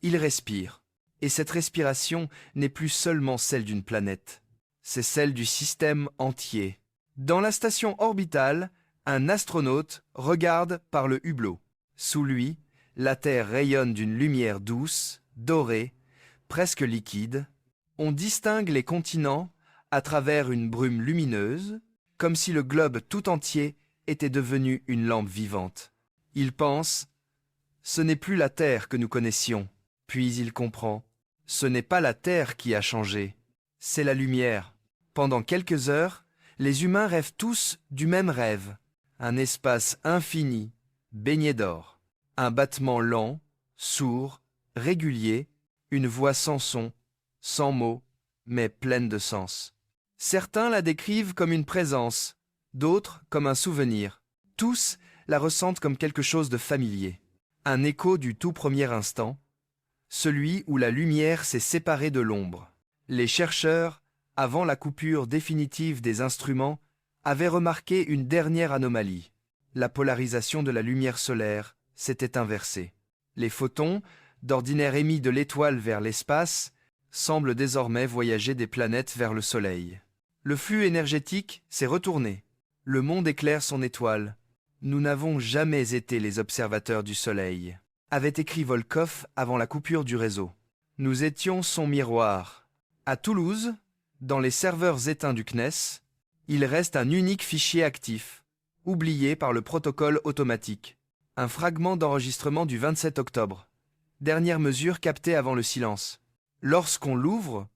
Il respire. Et cette respiration n'est plus seulement celle d'une planète. C'est celle du système entier. Dans la station orbitale, un astronaute regarde par le hublot. Sous lui, la Terre rayonne d'une lumière douce, dorée, presque liquide. On distingue les continents à travers une brume lumineuse, comme si le globe tout entier était devenu une lampe vivante. Il pense « Ce n'est plus la Terre que nous connaissions ». Puis il comprend « Ce n'est pas la Terre qui a changé, c'est la lumière ». Pendant quelques heures, les humains rêvent tous du même rêve. Un espace infini, baigné d'or. Un battement lent, sourd, régulier, une voix sans son, sans mots, mais pleine de sens. Certains la décrivent comme une présence, d'autres comme un souvenir. Tous la ressentent comme quelque chose de familier. Un écho du tout premier instant, celui où la lumière s'est séparée de l'ombre. Les chercheurs, avant la coupure définitive des instruments, avaient remarqué une dernière anomalie. La polarisation de la lumière solaire s'était inversée. Les photons, d'ordinaire émis de l'étoile vers l'espace, semblent désormais voyager des planètes vers le Soleil. Le flux énergétique s'est retourné. Le monde éclaire son étoile. Nous n'avons jamais été les observateurs du Soleil, avait écrit Volkov avant la coupure du réseau. Nous étions son miroir. À Toulouse, dans les serveurs éteints du CNES, il reste un unique fichier actif, oublié par le protocole automatique. Un fragment d'enregistrement du 27 octobre. Dernière mesure captée avant le silence. Lorsqu'on l'ouvre,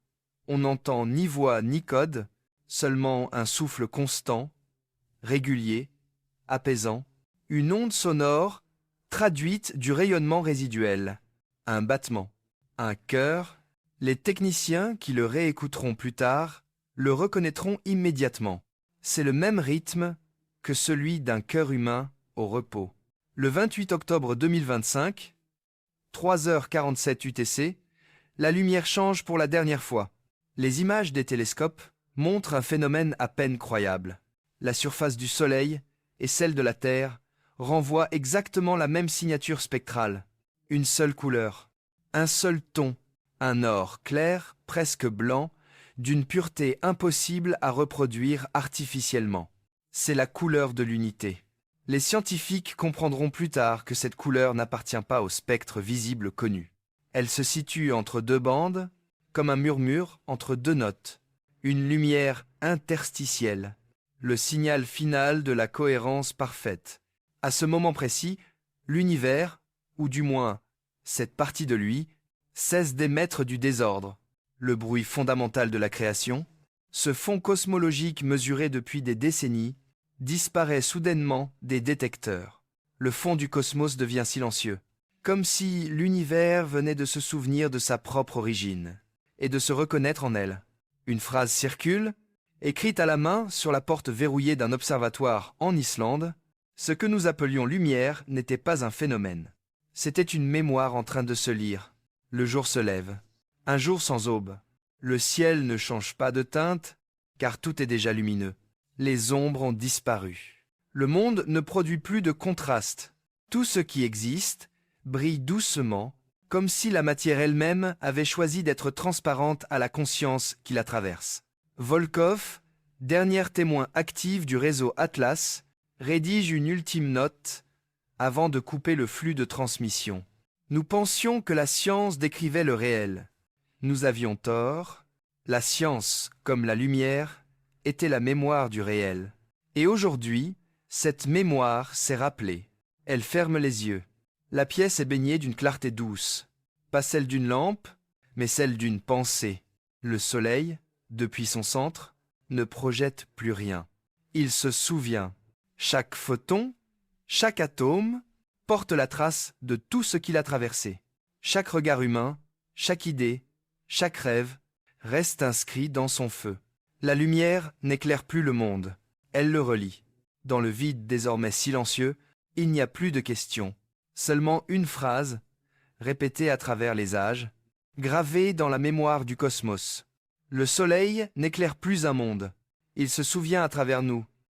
on n'entend ni voix ni code, seulement un souffle constant, régulier, apaisant, une onde sonore traduite du rayonnement résiduel, un battement, un cœur. Les techniciens qui le réécouteront plus tard le reconnaîtront immédiatement. C'est le même rythme que celui d'un cœur humain au repos. Le 28 octobre 2025, 3h47 UTC, la lumière change pour la dernière fois. Les images des télescopes montrent un phénomène à peine croyable. La surface du Soleil et celle de la Terre renvoient exactement la même signature spectrale. Une seule couleur, un seul ton, un or clair, presque blanc, d'une pureté impossible à reproduire artificiellement. C'est la couleur de l'unité. Les scientifiques comprendront plus tard que cette couleur n'appartient pas au spectre visible connu. Elle se situe entre deux bandes, comme un murmure entre deux notes. Une lumière interstitielle, le signal final de la cohérence parfaite. À ce moment précis, l'univers, ou du moins cette partie de lui, cesse d'émettre du désordre, le bruit fondamental de la création. Ce fond cosmologique mesuré depuis des décennies disparaît soudainement des détecteurs. Le fond du cosmos devient silencieux, comme si l'univers venait de se souvenir de sa propre origine et de se reconnaître en elle. Une phrase circule, écrite à la main sur la porte verrouillée d'un observatoire en Islande. Ce que nous appelions lumière n'était pas un phénomène. C'était une mémoire en train de se lire. Le jour se lève. Un jour sans aube. Le ciel ne change pas de teinte, car tout est déjà lumineux. Les ombres ont disparu. Le monde ne produit plus de contraste. Tout ce qui existe brille doucement, comme si la matière elle-même avait choisi d'être transparente à la conscience qui la traverse. Volkov, dernière témoin active du réseau Atlas, rédige une ultime note avant de couper le flux de transmission. Nous pensions que la science décrivait le réel. Nous avions tort. La science, comme la lumière, était la mémoire du réel. Et aujourd'hui, cette mémoire s'est rappelée. Elle ferme les yeux. La pièce est baignée d'une clarté douce, pas celle d'une lampe, mais celle d'une pensée. Le soleil, depuis son centre, ne projette plus rien. Il se souvient. Chaque photon, chaque atome, porte la trace de tout ce qu'il a traversé. Chaque regard humain, chaque idée, chaque rêve, reste inscrit dans son feu. La lumière n'éclaire plus le monde, elle le relie. Dans le vide désormais silencieux, il n'y a plus de questions, seulement une phrase, répétée à travers les âges, gravée dans la mémoire du cosmos. Le soleil n'éclaire plus un monde, il se souvient à travers nous,